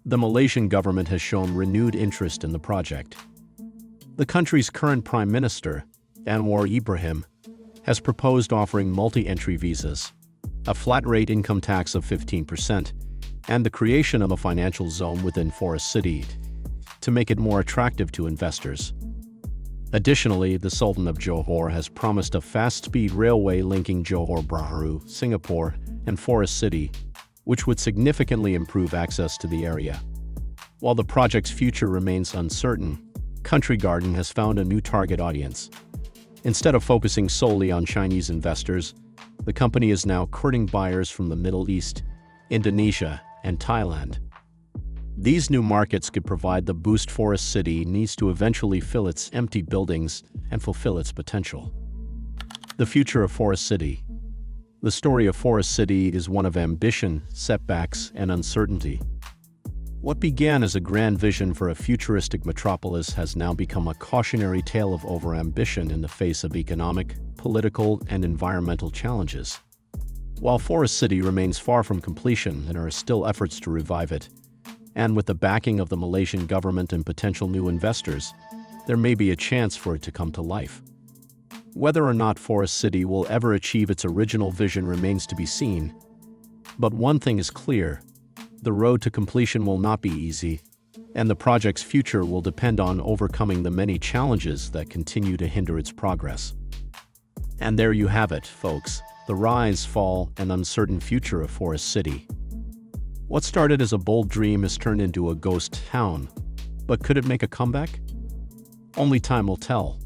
The Malaysian government has shown renewed interest in the project. The country's current Prime Minister, Anwar Ibrahim, has proposed offering multi-entry visas, a flat-rate income tax of 15%, and the creation of a financial zone within Forest City to make it more attractive to investors. Additionally, the Sultan of Johor has promised a fast-speed railway linking Johor Bahru, Singapore, and Forest City, which would significantly improve access to the area. While the project's future remains uncertain, Country Garden has found a new target audience. Instead of focusing solely on Chinese investors, the company is now courting buyers from the Middle East, Indonesia, and Thailand. These new markets could provide the boost Forest City needs to eventually fill its empty buildings and fulfill its potential. The future of Forest City. The story of Forest City is one of ambition, setbacks, and uncertainty. What began as a grand vision for a futuristic metropolis has now become a cautionary tale of overambition in the face of economic, political, and environmental challenges. While Forest City remains far from completion, there are still efforts to revive it, and with the backing of the Malaysian government and potential new investors, there may be a chance for it to come to life. Whether or not Forest City will ever achieve its original vision remains to be seen. But one thing is clear: the road to completion will not be easy, and the project's future will depend on overcoming the many challenges that continue to hinder its progress. And there you have it, folks, the rise, fall, and uncertain future of Forest City. What started as a bold dream has turned into a ghost town, but could it make a comeback? Only time will tell.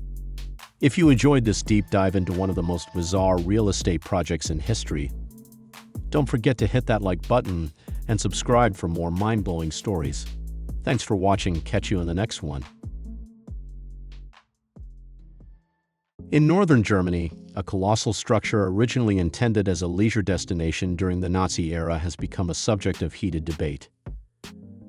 If you enjoyed this deep dive into one of the most bizarre real estate projects in history, don't forget to hit that like button and subscribe for more mind-blowing stories. Thanks for watching. Catch you in the next one. In northern Germany, a colossal structure originally intended as a leisure destination during the Nazi era has become a subject of heated debate.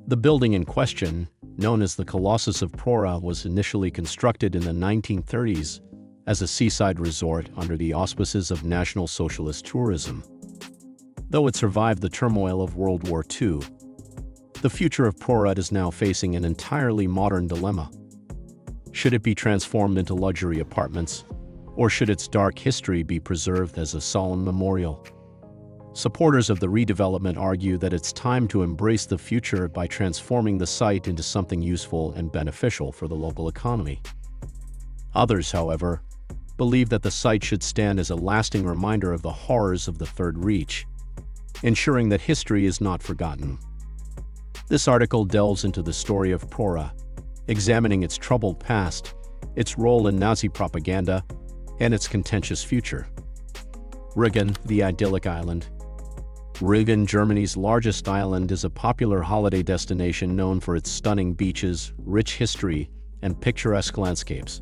The building in question, known as the Colossus of Prora, was initially constructed in the 1930s as a seaside resort under the auspices of National Socialist tourism. Though it survived the turmoil of World War II, the future of Prora is now facing an entirely modern dilemma. Should it be transformed into luxury apartments, Or should its dark history be preserved as a solemn memorial? Supporters of the redevelopment argue that it's time to embrace the future by transforming the site into something useful and beneficial for the local economy. Others, however, believe that the site should stand as a lasting reminder of the horrors of the Third Reich, ensuring that history is not forgotten. This article delves into the story of Prora, examining its troubled past, its role in Nazi propaganda, and its contentious future. Rügen, the idyllic island. Rügen, Germany's largest island, is a popular holiday destination known for its stunning beaches, rich history, and picturesque landscapes.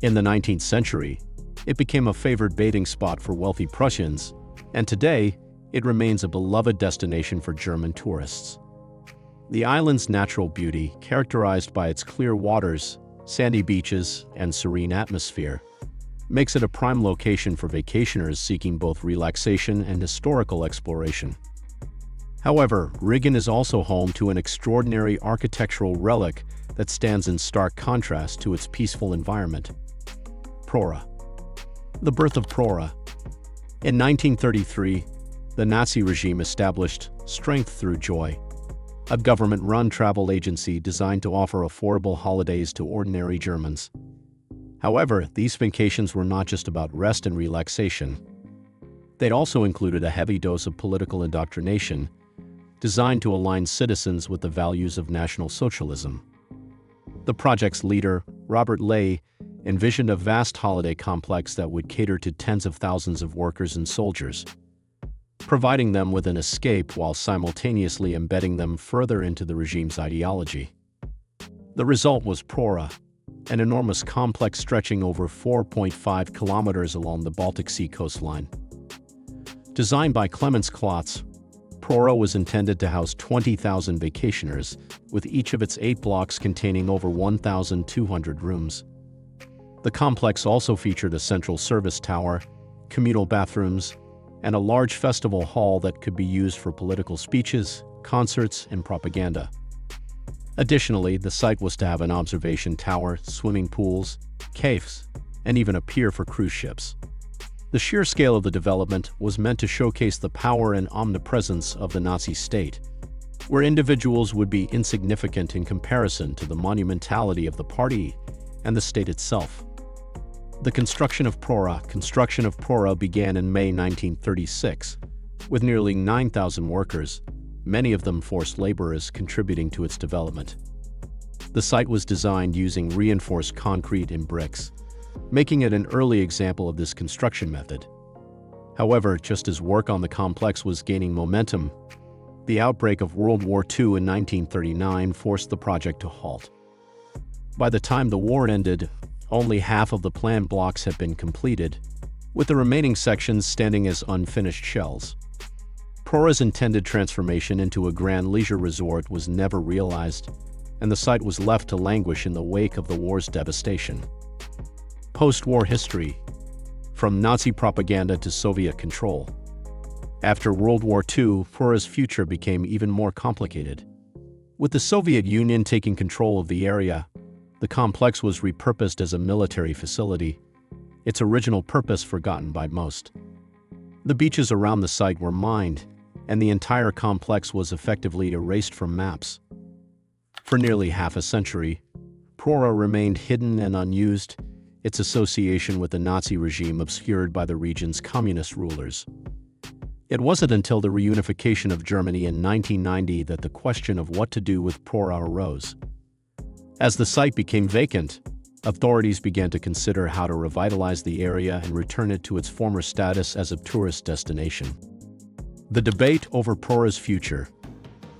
In the 19th century, it became a favored bathing spot for wealthy Prussians, and today, it remains a beloved destination for German tourists. The island's natural beauty, characterized by its clear waters, sandy beaches, and serene atmosphere, makes it a prime location for vacationers seeking both relaxation and historical exploration. However, Rügen is also home to an extraordinary architectural relic that stands in stark contrast to its peaceful environment. Prora. The birth of Prora. In 1933, the Nazi regime established Strength Through Joy, a government-run travel agency designed to offer affordable holidays to ordinary Germans. However, these vacations were not just about rest and relaxation. They'd also included a heavy dose of political indoctrination, designed to align citizens with the values of National Socialism. The project's leader, Robert Ley, envisioned a vast holiday complex that would cater to tens of thousands of workers and soldiers, providing them with an escape while simultaneously embedding them further into the regime's ideology. The result was Prora, an enormous complex stretching over 4.5 kilometers along the Baltic Sea coastline. Designed by Clemens Klotz, Prora was intended to house 20,000 vacationers, with each of its 8 blocks containing over 1,200 rooms. The complex also featured a central service tower, communal bathrooms, and a large festival hall that could be used for political speeches, concerts, and propaganda. Additionally, the site was to have an observation tower, swimming pools, caves, and even a pier for cruise ships. The sheer scale of the development was meant to showcase the power and omnipresence of the Nazi state, where individuals would be insignificant in comparison to the monumentality of the party and the state itself. The construction of Prora began in May 1936, with nearly 9,000 workers, many of them forced laborers, contributing to its development. The site was designed using reinforced concrete and bricks, making it an early example of this construction method. However, just as work on the complex was gaining momentum, the outbreak of World War II in 1939 forced the project to halt. By the time the war ended, only half of the planned blocks had been completed, with the remaining sections standing as unfinished shells. Prora's intended transformation into a grand leisure resort was never realized, and the site was left to languish in the wake of the war's devastation. Post-war history. From Nazi propaganda to Soviet control. After World War II, Prora's future became even more complicated. With the Soviet Union taking control of the area, the complex was repurposed as a military facility, its original purpose forgotten by most. The beaches around the site were mined, and the entire complex was effectively erased from maps. For nearly half a century, Prora remained hidden and unused, its association with the Nazi regime obscured by the region's communist rulers. It wasn't until the reunification of Germany in 1990 that the question of what to do with Prora arose. As the site became vacant, authorities began to consider how to revitalize the area and return it to its former status as a tourist destination. The debate over Prora's future.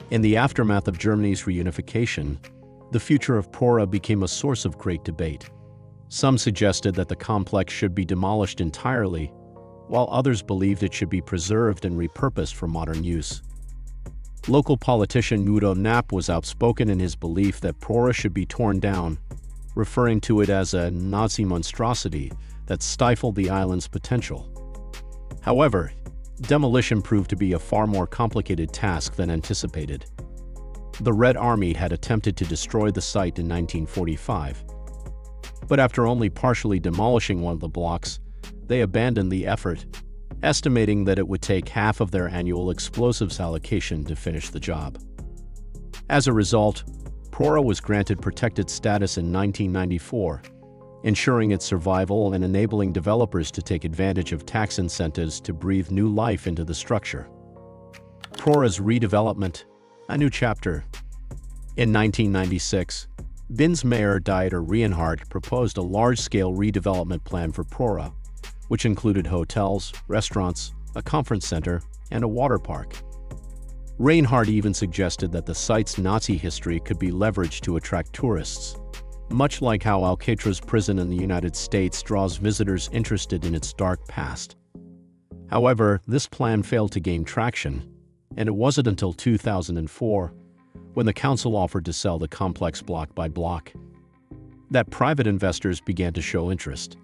In the aftermath of Germany's reunification, the future of Prora became a source of great debate. Some suggested that the complex should be demolished entirely, while others believed it should be preserved and repurposed for modern use. Local politician Udo Knapp was outspoken in his belief that Prora should be torn down, referring to it as a Nazi monstrosity that stifled the island's potential. However, demolition proved to be a far more complicated task than anticipated. The Red Army had attempted to destroy the site in 1945. But after only partially demolishing one of the blocks, they abandoned the effort, estimating that it would take half of their annual explosives allocation to finish the job. As a result, Prora was granted protected status in 1994, ensuring its survival and enabling developers to take advantage of tax incentives to breathe new life into the structure. Prora's redevelopment, a new chapter. In 1996, Bin's mayor Dieter Reinhardt proposed a large-scale redevelopment plan for Prora, which included hotels, restaurants, a conference center, and a water park. Reinhardt even suggested that the site's Nazi history could be leveraged to attract tourists, much like how Alcatraz prison in the United States draws visitors interested in its dark past. However, this plan failed to gain traction, and it wasn't until 2004, when the council offered to sell the complex block by block, that private investors began to show interest.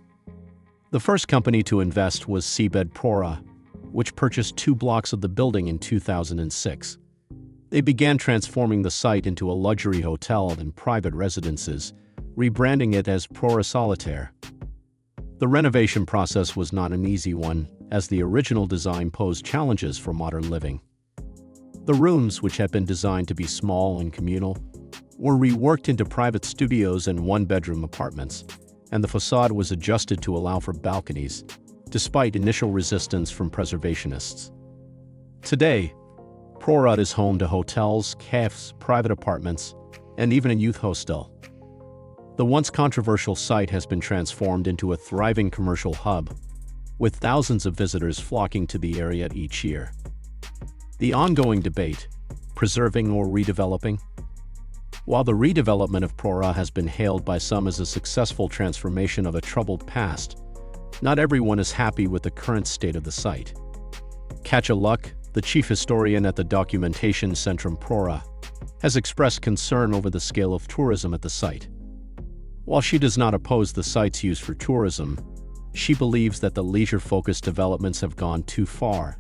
The first company to invest was Seabed Prora, which purchased 2 blocks of the building in 2006. They began transforming the site into a luxury hotel and private residences, rebranding it as Prora Solitaire. The renovation process was not an easy one, as the original design posed challenges for modern living. The rooms, which had been designed to be small and communal, were reworked into private studios and one-bedroom apartments, and the facade was adjusted to allow for balconies, despite initial resistance from preservationists. Today, Prora is home to hotels, cafes, private apartments, and even a youth hostel. The once controversial site has been transformed into a thriving commercial hub, with thousands of visitors flocking to the area each year. The ongoing debate, preserving or redeveloping? While the redevelopment of Prora has been hailed by some as a successful transformation of a troubled past, not everyone is happy with the current state of the site. Katja Luck, the chief historian at the Documentation Centrum Prora, has expressed concern over the scale of tourism at the site. While she does not oppose the site's use for tourism, she believes that the leisure-focused developments have gone too far,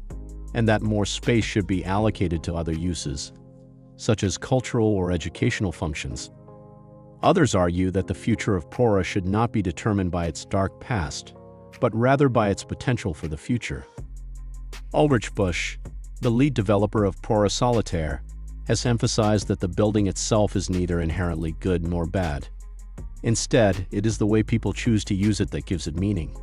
and that more space should be allocated to other uses, such as cultural or educational functions. Others argue that the future of Prora should not be determined by its dark past, but rather by its potential for the future. Ulrich Busch, the lead developer of Prora Solitaire, has emphasized that the building itself is neither inherently good nor bad. Instead, it is the way people choose to use it that gives it meaning.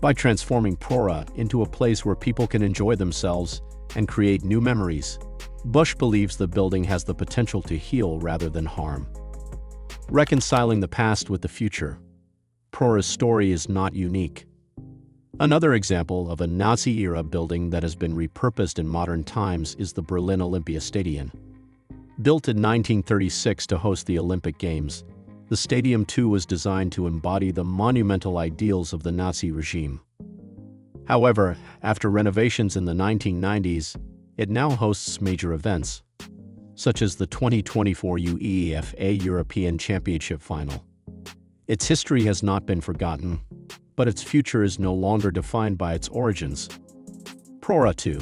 By transforming Prora into a place where people can enjoy themselves and create new memories, Busch believes the building has the potential to heal rather than harm. Reconciling the past with the future, Prora's story is not unique. Another example of a Nazi-era building that has been repurposed in modern times is the Berlin Olympiastadion. Built in 1936 to host the Olympic Games, the stadium too was designed to embody the monumental ideals of the Nazi regime. However, after renovations in the 1990s, it now hosts major events, such as the 2024 UEFA European Championship Final. Its history has not been forgotten, but its future is no longer defined by its origins. Prora, too,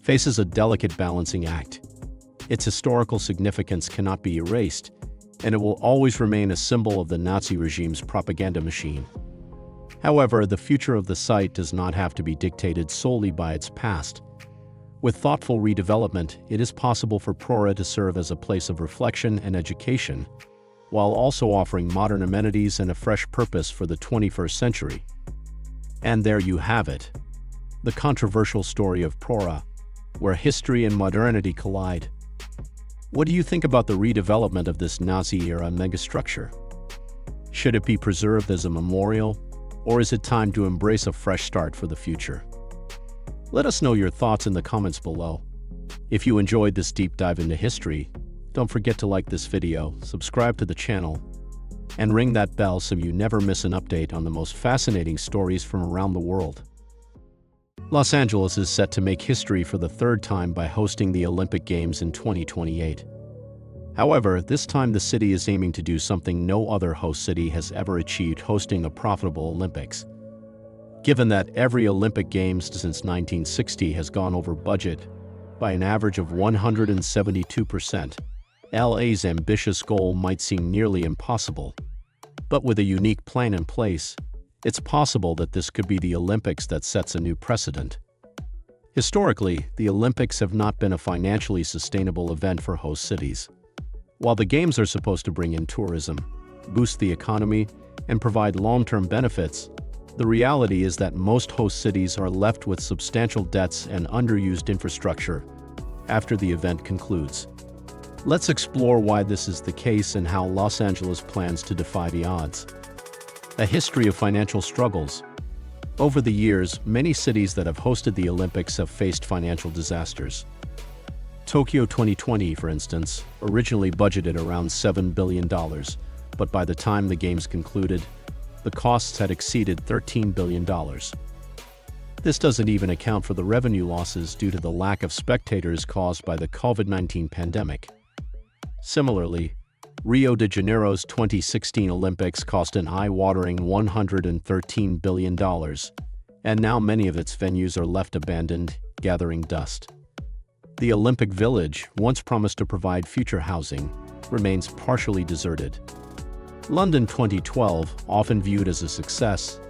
faces a delicate balancing act. Its historical significance cannot be erased, and it will always remain a symbol of the Nazi regime's propaganda machine. However, the future of the site does not have to be dictated solely by its past. With thoughtful redevelopment, it is possible for Prora to serve as a place of reflection and education, while also offering modern amenities and a fresh purpose for the 21st century. And there you have it, the controversial story of Prora, where history and modernity collide. What do you think about the redevelopment of this Nazi-era megastructure? Should it be preserved as a memorial, or is it time to embrace a fresh start for the future? Let us know your thoughts in the comments below. If you enjoyed this deep dive into history, don't forget to like this video, subscribe to the channel, and ring that bell so you never miss an update on the most fascinating stories from around the world. Los Angeles is set to make history for the 3rd time by hosting the Olympic Games in 2028. However, this time the city is aiming to do something no other host city has ever achieved, hosting a profitable Olympics. Given that every Olympic Games since 1960 has gone over budget by an average of 172%, LA's ambitious goal might seem nearly impossible. But with a unique plan in place, it's possible that this could be the Olympics that sets a new precedent. Historically, the Olympics have not been a financially sustainable event for host cities. While the Games are supposed to bring in tourism, boost the economy, and provide long-term benefits, the reality is that most host cities are left with substantial debts and underused infrastructure after the event concludes. Let's explore why this is the case and how Los Angeles plans to defy the odds. A history of financial struggles. Over the years, many cities that have hosted the Olympics have faced financial disasters. Tokyo 2020, for instance, originally budgeted around $7 billion, but by the time the Games concluded, the costs had exceeded $13 billion. This doesn't even account for the revenue losses due to the lack of spectators caused by the COVID-19 pandemic. Similarly, Rio de Janeiro's 2016 Olympics cost an eye-watering $113 billion, and now many of its venues are left abandoned, gathering dust. The Olympic Village, once promised to provide future housing, remains partially deserted. London 2012, often viewed as a success,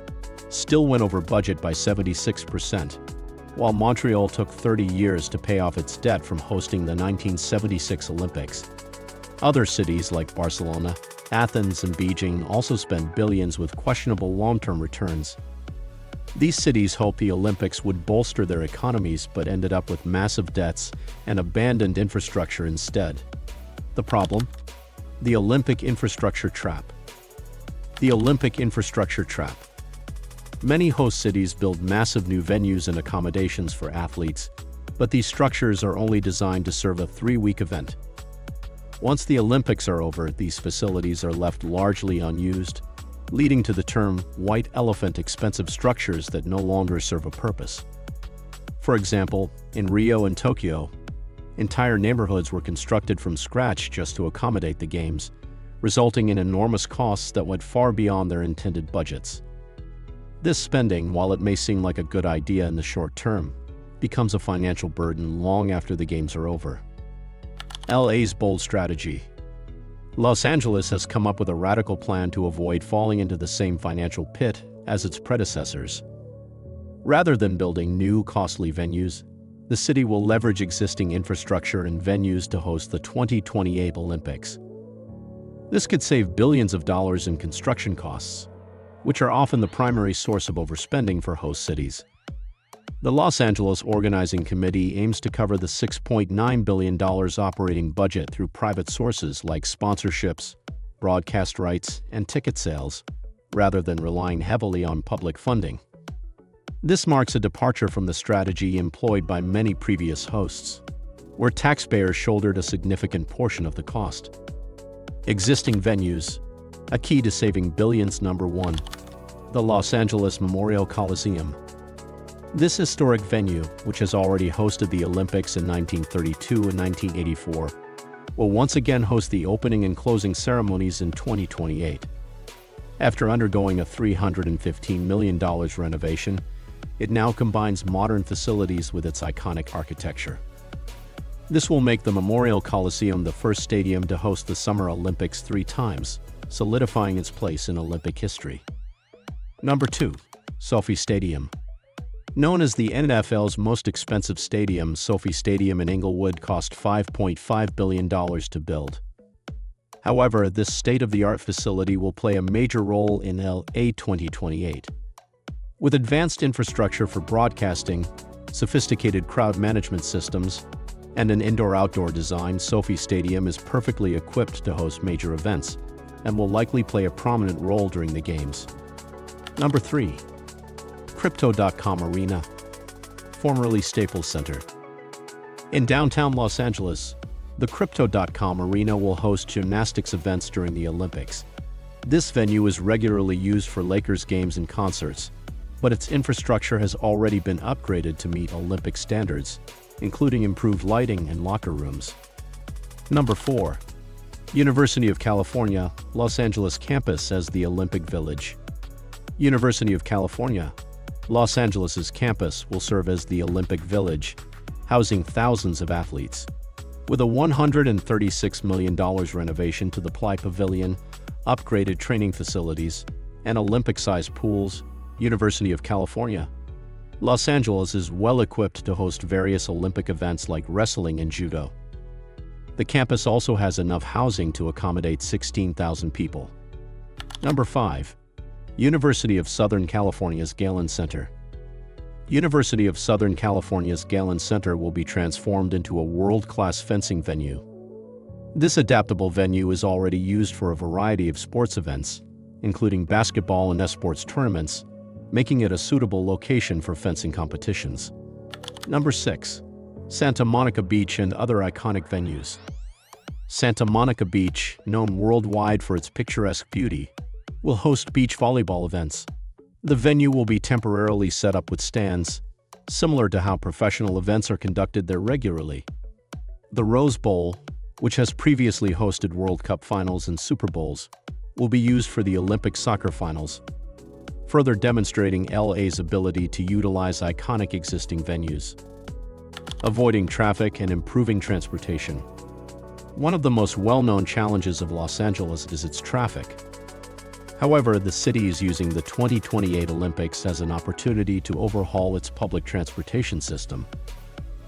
still went over budget by 76%, while Montreal took 30 years to pay off its debt from hosting the 1976 Olympics. Other cities like Barcelona, Athens, and Beijing also spent billions with questionable long-term returns. These cities hoped the Olympics would bolster their economies but ended up with massive debts and abandoned infrastructure instead. The problem? The Olympic infrastructure trap. The Olympic infrastructure trap. Many host cities build massive new venues and accommodations for athletes, but these structures are only designed to serve a 3-week event. Once the Olympics are over, these facilities are left largely unused, leading to the term white elephant expensive structures that no longer serve a purpose. For example, in Rio and Tokyo, entire neighborhoods were constructed from scratch just to accommodate the Games, resulting in enormous costs that went far beyond their intended budgets. This spending, while it may seem like a good idea in the short term, becomes a financial burden long after the Games are over. LA's bold strategy. Los Angeles has come up with a radical plan to avoid falling into the same financial pit as its predecessors. Rather than building new, costly venues, the city will leverage existing infrastructure and venues to host the 2028 Olympics. This could save billions of dollars in construction costs, which are often the primary source of overspending for host cities. The Los Angeles Organizing Committee aims to cover the $6.9 billion operating budget through private sources like sponsorships, broadcast rights, and ticket sales, rather than relying heavily on public funding. This marks a departure from the strategy employed by many previous hosts, where taxpayers shouldered a significant portion of the cost. Existing venues, a key to saving billions. Number 1. The Los Angeles Memorial Coliseum. This historic venue, which has already hosted the Olympics in 1932 and 1984, will once again host the opening and closing ceremonies in 2028. After undergoing a $315 million renovation, it now combines modern facilities with its iconic architecture. This will make the Memorial Coliseum the first stadium to host the Summer Olympics 3 times, solidifying its place in Olympic history. Number 2. SoFi Stadium. Known as the NFL's most expensive stadium, SoFi Stadium in Inglewood cost $5.5 billion to build. However, this state-of-the-art facility will play a major role in LA 2028. With advanced infrastructure for broadcasting, sophisticated crowd management systems, and an indoor-outdoor design, SoFi Stadium is perfectly equipped to host major events and will likely play a prominent role during the Games. Number 3. Crypto.com Arena, formerly Staples Center. In downtown Los Angeles, the Crypto.com Arena will host gymnastics events during the Olympics. This venue is regularly used for Lakers games and concerts, but its infrastructure has already been upgraded to meet Olympic standards, including improved lighting and locker rooms. Number 4. University of California, Los Angeles campus as the Olympic Village. University of California, Los Angeles' campus will serve as the Olympic Village, housing thousands of athletes. With a $136 million renovation to the Ply Pavilion, upgraded training facilities, and Olympic-sized pools. University of California. Los Angeles is well equipped to host various Olympic events like wrestling and judo. The campus also has enough housing to accommodate 16,000 people. Number 5. University of Southern California's Galen Center. University of Southern California's Galen Center will be transformed into a world-class fencing venue. This adaptable venue is already used for a variety of sports events, including basketball and esports tournaments, making it a suitable location for fencing competitions. Number 6. Santa Monica Beach and other iconic venues. Santa Monica Beach, known worldwide for its picturesque beauty, will host beach volleyball events. The venue will be temporarily set up with stands, similar to how professional events are conducted there regularly. The Rose Bowl, which has previously hosted World Cup finals and Super Bowls, will be used for the Olympic soccer finals, further demonstrating LA's ability to utilize iconic existing venues. Avoiding traffic and improving transportation. One of the most well-known challenges of Los Angeles is its traffic. However, the city is using the 2028 Olympics as an opportunity to overhaul its public transportation system.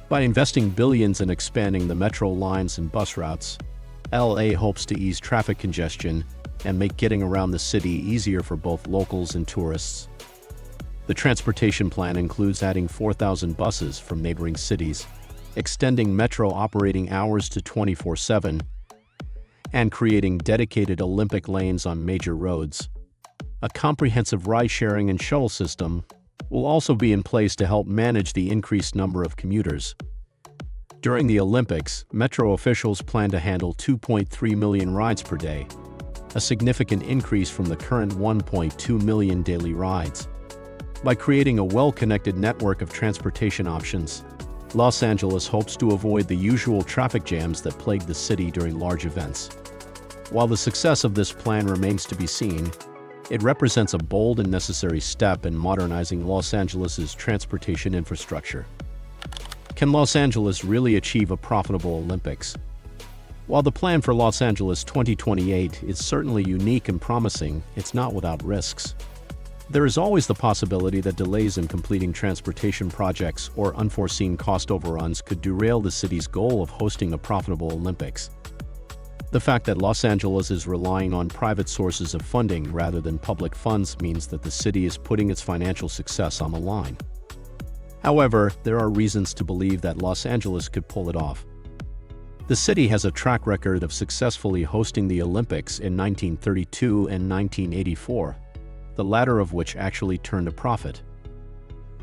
By investing billions in expanding the metro lines and bus routes, LA hopes to ease traffic congestion and make getting around the city easier for both locals and tourists. The transportation plan includes adding 4,000 buses from neighboring cities, extending metro operating hours to 24/7, and creating dedicated Olympic lanes on major roads. A comprehensive ride-sharing and shuttle system will also be in place to help manage the increased number of commuters. During the Olympics, metro officials plan to handle 2.3 million rides per day, a significant increase from the current 1.2 million daily rides. By creating a well-connected network of transportation options, Los Angeles hopes to avoid the usual traffic jams that plague the city during large events. While the success of this plan remains to be seen, it represents a bold and necessary step in modernizing Los Angeles's transportation infrastructure. Can Los Angeles really achieve a profitable Olympics? While the plan for Los Angeles 2028 is certainly unique and promising, it's not without risks. There is always the possibility that delays in completing transportation projects or unforeseen cost overruns could derail the city's goal of hosting a profitable Olympics. The fact that Los Angeles is relying on private sources of funding rather than public funds means that the city is putting its financial success on the line. However, there are reasons to believe that Los Angeles could pull it off. The city has a track record of successfully hosting the Olympics in 1932 and 1984, the latter of which actually turned a profit.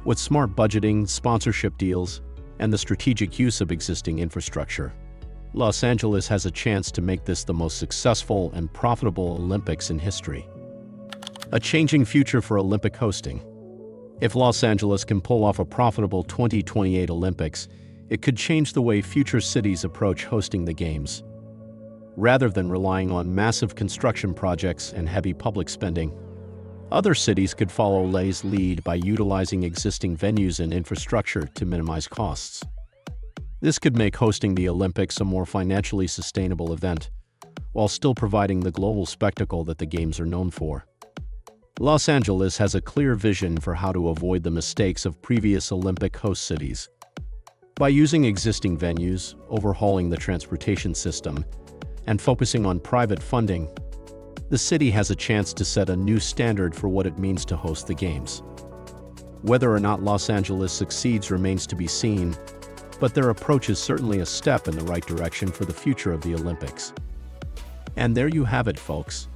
With smart budgeting, sponsorship deals, and the strategic use of existing infrastructure, Los Angeles has a chance to make this the most successful and profitable Olympics in history. A changing future for Olympic hosting. If Los Angeles can pull off a profitable 2028 Olympics, it could change the way future cities approach hosting the Games. Rather than relying on massive construction projects and heavy public spending, other cities could follow LA's lead by utilizing existing venues and infrastructure to minimize costs. This could make hosting the Olympics a more financially sustainable event, while still providing the global spectacle that the Games are known for. Los Angeles has a clear vision for how to avoid the mistakes of previous Olympic host cities. By using existing venues, overhauling the transportation system, and focusing on private funding, the city has a chance to set a new standard for what it means to host the Games. Whether or not Los Angeles succeeds remains to be seen, but their approach is certainly a step in the right direction for the future of the Olympics. And there you have it, folks.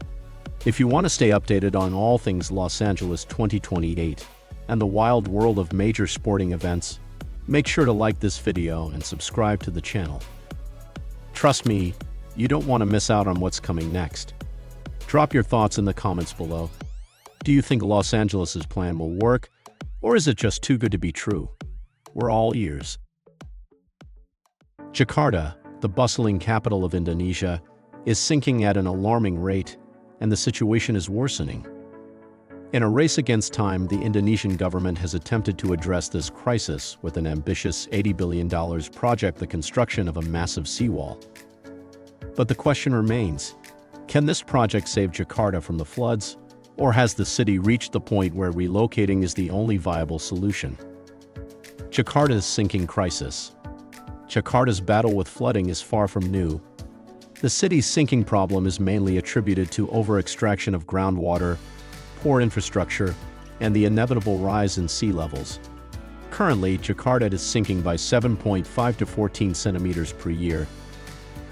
If you want to stay updated on all things Los Angeles 2028 and the wild world of major sporting events, make sure to like this video and subscribe to the channel. Trust me, you don't want to miss out on what's coming next. Drop your thoughts in the comments below. Do you think Los Angeles' plan will work, or is it just too good to be true? We're all ears. Jakarta, the bustling capital of Indonesia, is sinking at an alarming rate, and the situation is worsening. In a race against time, the Indonesian government has attempted to address this crisis with an ambitious $80 billion project, the construction of a massive seawall. But the question remains, Can this project save Jakarta from the floods, or has the city reached the point where relocating is the only viable solution? Jakarta's sinking crisis. Jakarta's battle with flooding is far from new. The city's sinking problem is mainly attributed to over-extraction of groundwater, poor infrastructure, and the inevitable rise in sea levels. Currently, Jakarta is sinking by 7.5 to 14 centimeters per year,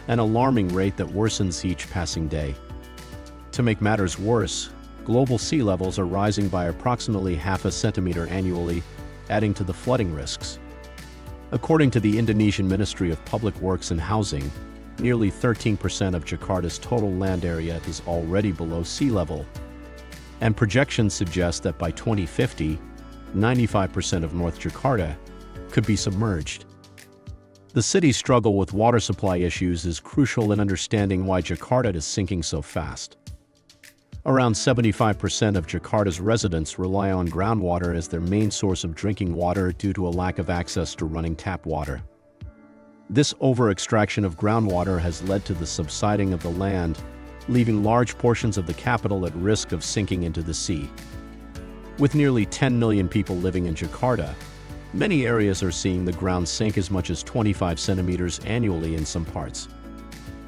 an alarming rate that worsens each passing day. To make matters worse, global sea levels are rising by approximately half a centimeter annually, adding to the flooding risks. According to the Indonesian Ministry of Public Works and Housing, nearly 13% of Jakarta's total land area is already below sea level, and projections suggest that by 2050, 95% of North Jakarta could be submerged. The city's struggle with water supply issues is crucial in understanding why Jakarta is sinking so fast. Around 75% of Jakarta's residents rely on groundwater as their main source of drinking water due to a lack of access to running tap water. This over-extraction of groundwater has led to the subsiding of the land, leaving large portions of the capital at risk of sinking into the sea. With nearly 10 million people living in Jakarta, many areas are seeing the ground sink as much as 25 centimeters annually in some parts.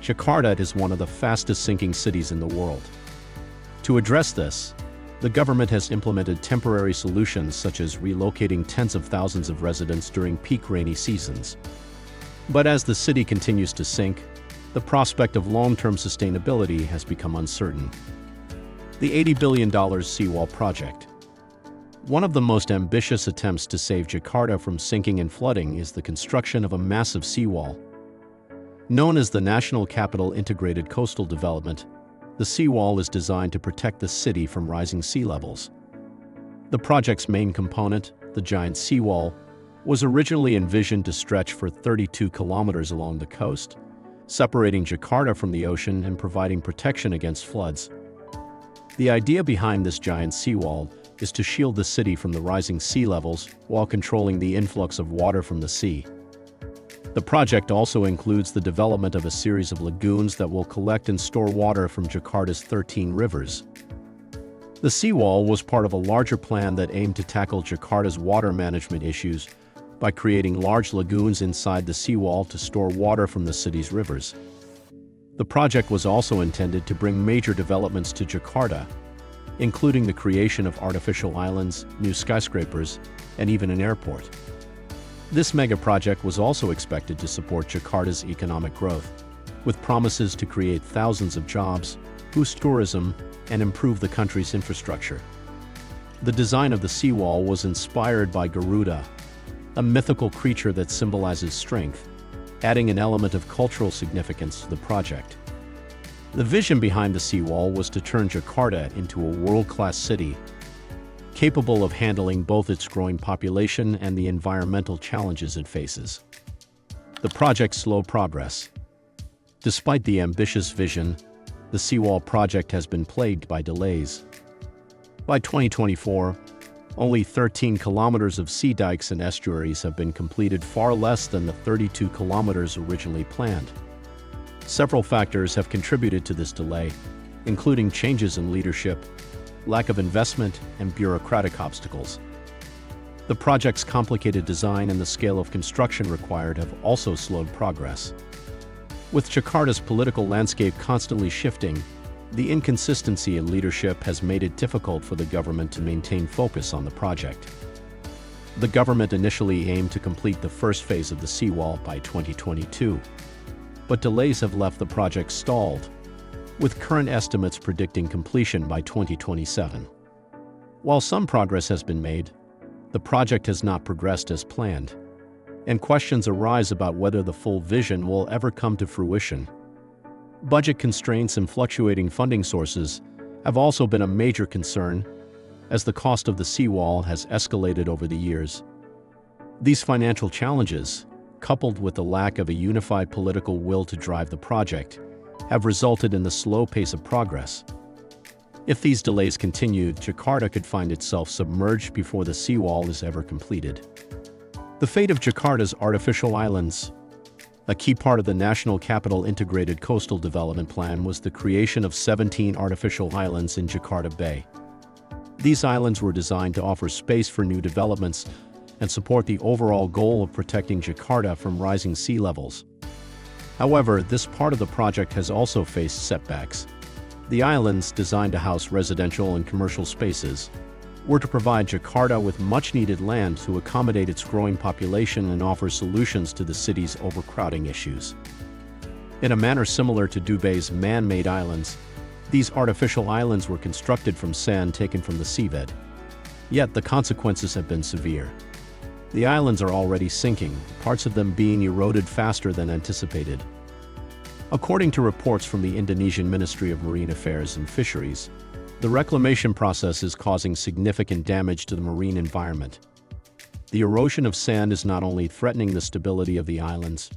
Jakarta is one of the fastest sinking cities in the world. To address this, the government has implemented temporary solutions such as relocating tens of thousands of residents during peak rainy seasons. But as the city continues to sink, the prospect of long-term sustainability has become uncertain. The $80 billion seawall project. One of the most ambitious attempts to save Jakarta from sinking and flooding is the construction of a massive seawall. Known as the National Capital Integrated Coastal Development, the seawall is designed to protect the city from rising sea levels. The project's main component, the giant seawall, was originally envisioned to stretch for 32 kilometers along the coast, separating Jakarta from the ocean and providing protection against floods. The idea behind this giant seawall is to shield the city from the rising sea levels while controlling the influx of water from the sea. The project also includes the development of a series of lagoons that will collect and store water from Jakarta's 13 rivers. The seawall was part of a larger plan that aimed to tackle Jakarta's water management issues by creating large lagoons inside the seawall to store water from the city's rivers. The project was also intended to bring major developments to Jakarta, including the creation of artificial islands, new skyscrapers, and even an airport. This mega-project was also expected to support Jakarta's economic growth, with promises to create thousands of jobs, boost tourism, and improve the country's infrastructure. The design of the seawall was inspired by Garuda, a mythical creature that symbolizes strength, adding an element of cultural significance to the project. The vision behind the seawall was to turn Jakarta into a world-class city, capable of handling both its growing population and the environmental challenges it faces. The project's slow progress. Despite the ambitious vision, the seawall project has been plagued by delays. By 2024, only 13 kilometers of sea dikes and estuaries have been completed, far less than the 32 kilometers originally planned. Several factors have contributed to this delay, including changes in leadership, lack of investment, and bureaucratic obstacles. The project's complicated design and the scale of construction required have also slowed progress. With Jakarta's political landscape constantly shifting, the inconsistency in leadership has made it difficult for the government to maintain focus on the project. The government initially aimed to complete the first phase of the seawall by 2022, but delays have left the project stalled, with current estimates predicting completion by 2027. While some progress has been made, the project has not progressed as planned, and questions arise about whether the full vision will ever come to fruition. Budget constraints and fluctuating funding sources have also been a major concern, as the cost of the seawall has escalated over the years. These financial challenges, coupled with the lack of a unified political will to drive the project, have resulted in the slow pace of progress. If these delays continue, Jakarta could find itself submerged before the seawall is ever completed. The fate of Jakarta's artificial islands. A key part of the National Capital Integrated Coastal Development Plan was the creation of 17 artificial islands in Jakarta Bay. These islands were designed to offer space for new developments and support the overall goal of protecting Jakarta from rising sea levels. However, this part of the project has also faced setbacks. The islands, designed to house residential and commercial spaces, were to provide Jakarta with much-needed land to accommodate its growing population and offer solutions to the city's overcrowding issues. In a manner similar to Dubai's man-made islands, these artificial islands were constructed from sand taken from the seabed. Yet the consequences have been severe. The islands are already sinking, parts of them being eroded faster than anticipated. According to reports from the Indonesian Ministry of Marine Affairs and Fisheries, the reclamation process is causing significant damage to the marine environment. The erosion of sand is not only threatening the stability of the islands,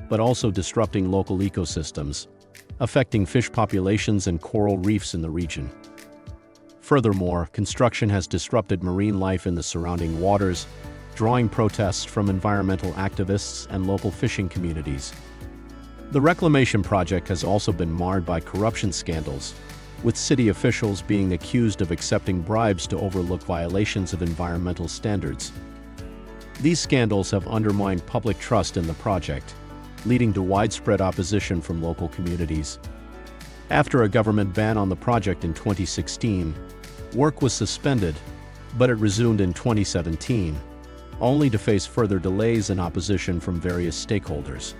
but also disrupting local ecosystems, affecting fish populations and coral reefs in the region. Furthermore, construction has disrupted marine life in the surrounding waters, drawing protests from environmental activists and local fishing communities. The reclamation project has also been marred by corruption scandals, with city officials being accused of accepting bribes to overlook violations of environmental standards. These scandals have undermined public trust in the project, leading to widespread opposition from local communities. After a government ban on the project in 2016, work was suspended, but it resumed in 2017, only to face further delays and opposition from various stakeholders.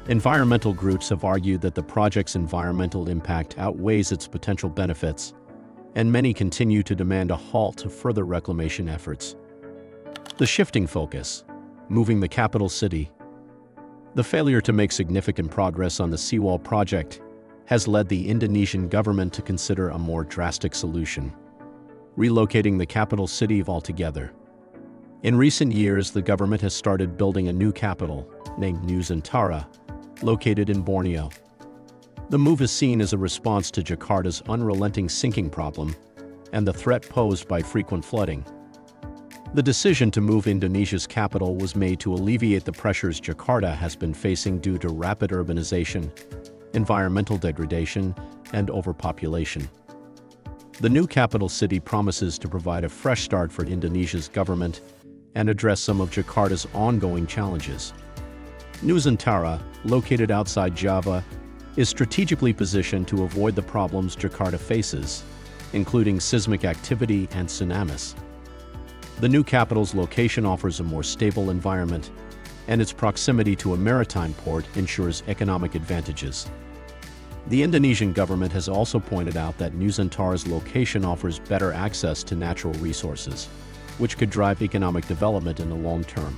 Environmental groups have argued that the project's environmental impact outweighs its potential benefits, and many continue to demand a halt to further reclamation efforts. The shifting focus, moving the capital city. The failure to make significant progress on the seawall project has led the Indonesian government to consider a more drastic solution: relocating the capital city altogether. In recent years, the government has started building a new capital, named Nusantara, located in Borneo. The move is seen as a response to Jakarta's unrelenting sinking problem and the threat posed by frequent flooding. The decision to move Indonesia's capital was made to alleviate the pressures Jakarta has been facing due to rapid urbanization, environmental degradation, and overpopulation. The new capital city promises to provide a fresh start for Indonesia's government and address some of Jakarta's ongoing challenges. Nusantara, located outside Java, is strategically positioned to avoid the problems Jakarta faces, including seismic activity and tsunamis. The new capital's location offers a more stable environment, and its proximity to a maritime port ensures economic advantages. The Indonesian government has also pointed out that Nusantara's location offers better access to natural resources, which could drive economic development in the long term.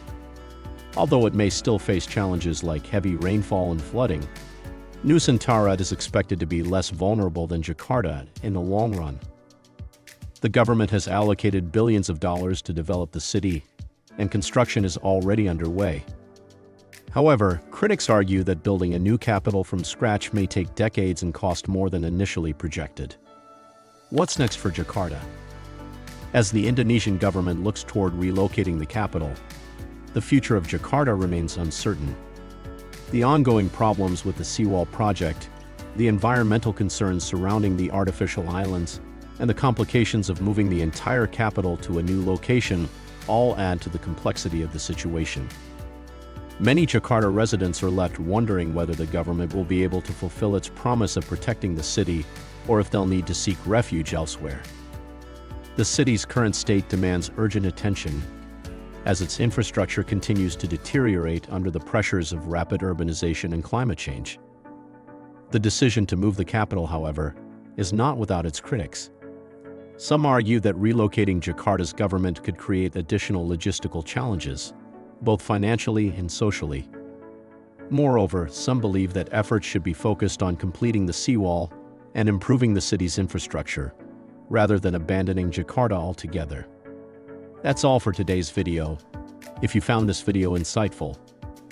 Although it may still face challenges like heavy rainfall and flooding, Nusantara is expected to be less vulnerable than Jakarta in the long run. The government has allocated billions of dollars to develop the city, and construction is already underway. However, critics argue that building a new capital from scratch may take decades and cost more than initially projected. What's next for Jakarta? As the Indonesian government looks toward relocating the capital, the future of Jakarta remains uncertain. The ongoing problems with the seawall project, the environmental concerns surrounding the artificial islands, and the complications of moving the entire capital to a new location all add to the complexity of the situation. Many Jakarta residents are left wondering whether the government will be able to fulfill its promise of protecting the city, or if they'll need to seek refuge elsewhere. The city's current state demands urgent attention, as its infrastructure continues to deteriorate under the pressures of rapid urbanization and climate change. The decision to move the capital, however, is not without its critics. Some argue that relocating Jakarta's government could create additional logistical challenges, both financially and socially. Moreover, some believe that efforts should be focused on completing the seawall and improving the city's infrastructure, rather than abandoning Jakarta altogether. That's all for today's video. If you found this video insightful,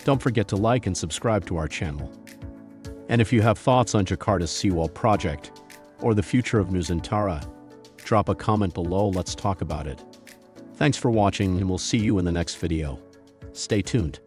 don't forget to like and subscribe to our channel. And if you have thoughts on Jakarta's seawall project or the future of Nusantara, drop a comment below. Let's talk about it. Thanks for watching, and we'll see you in the next video. Stay tuned.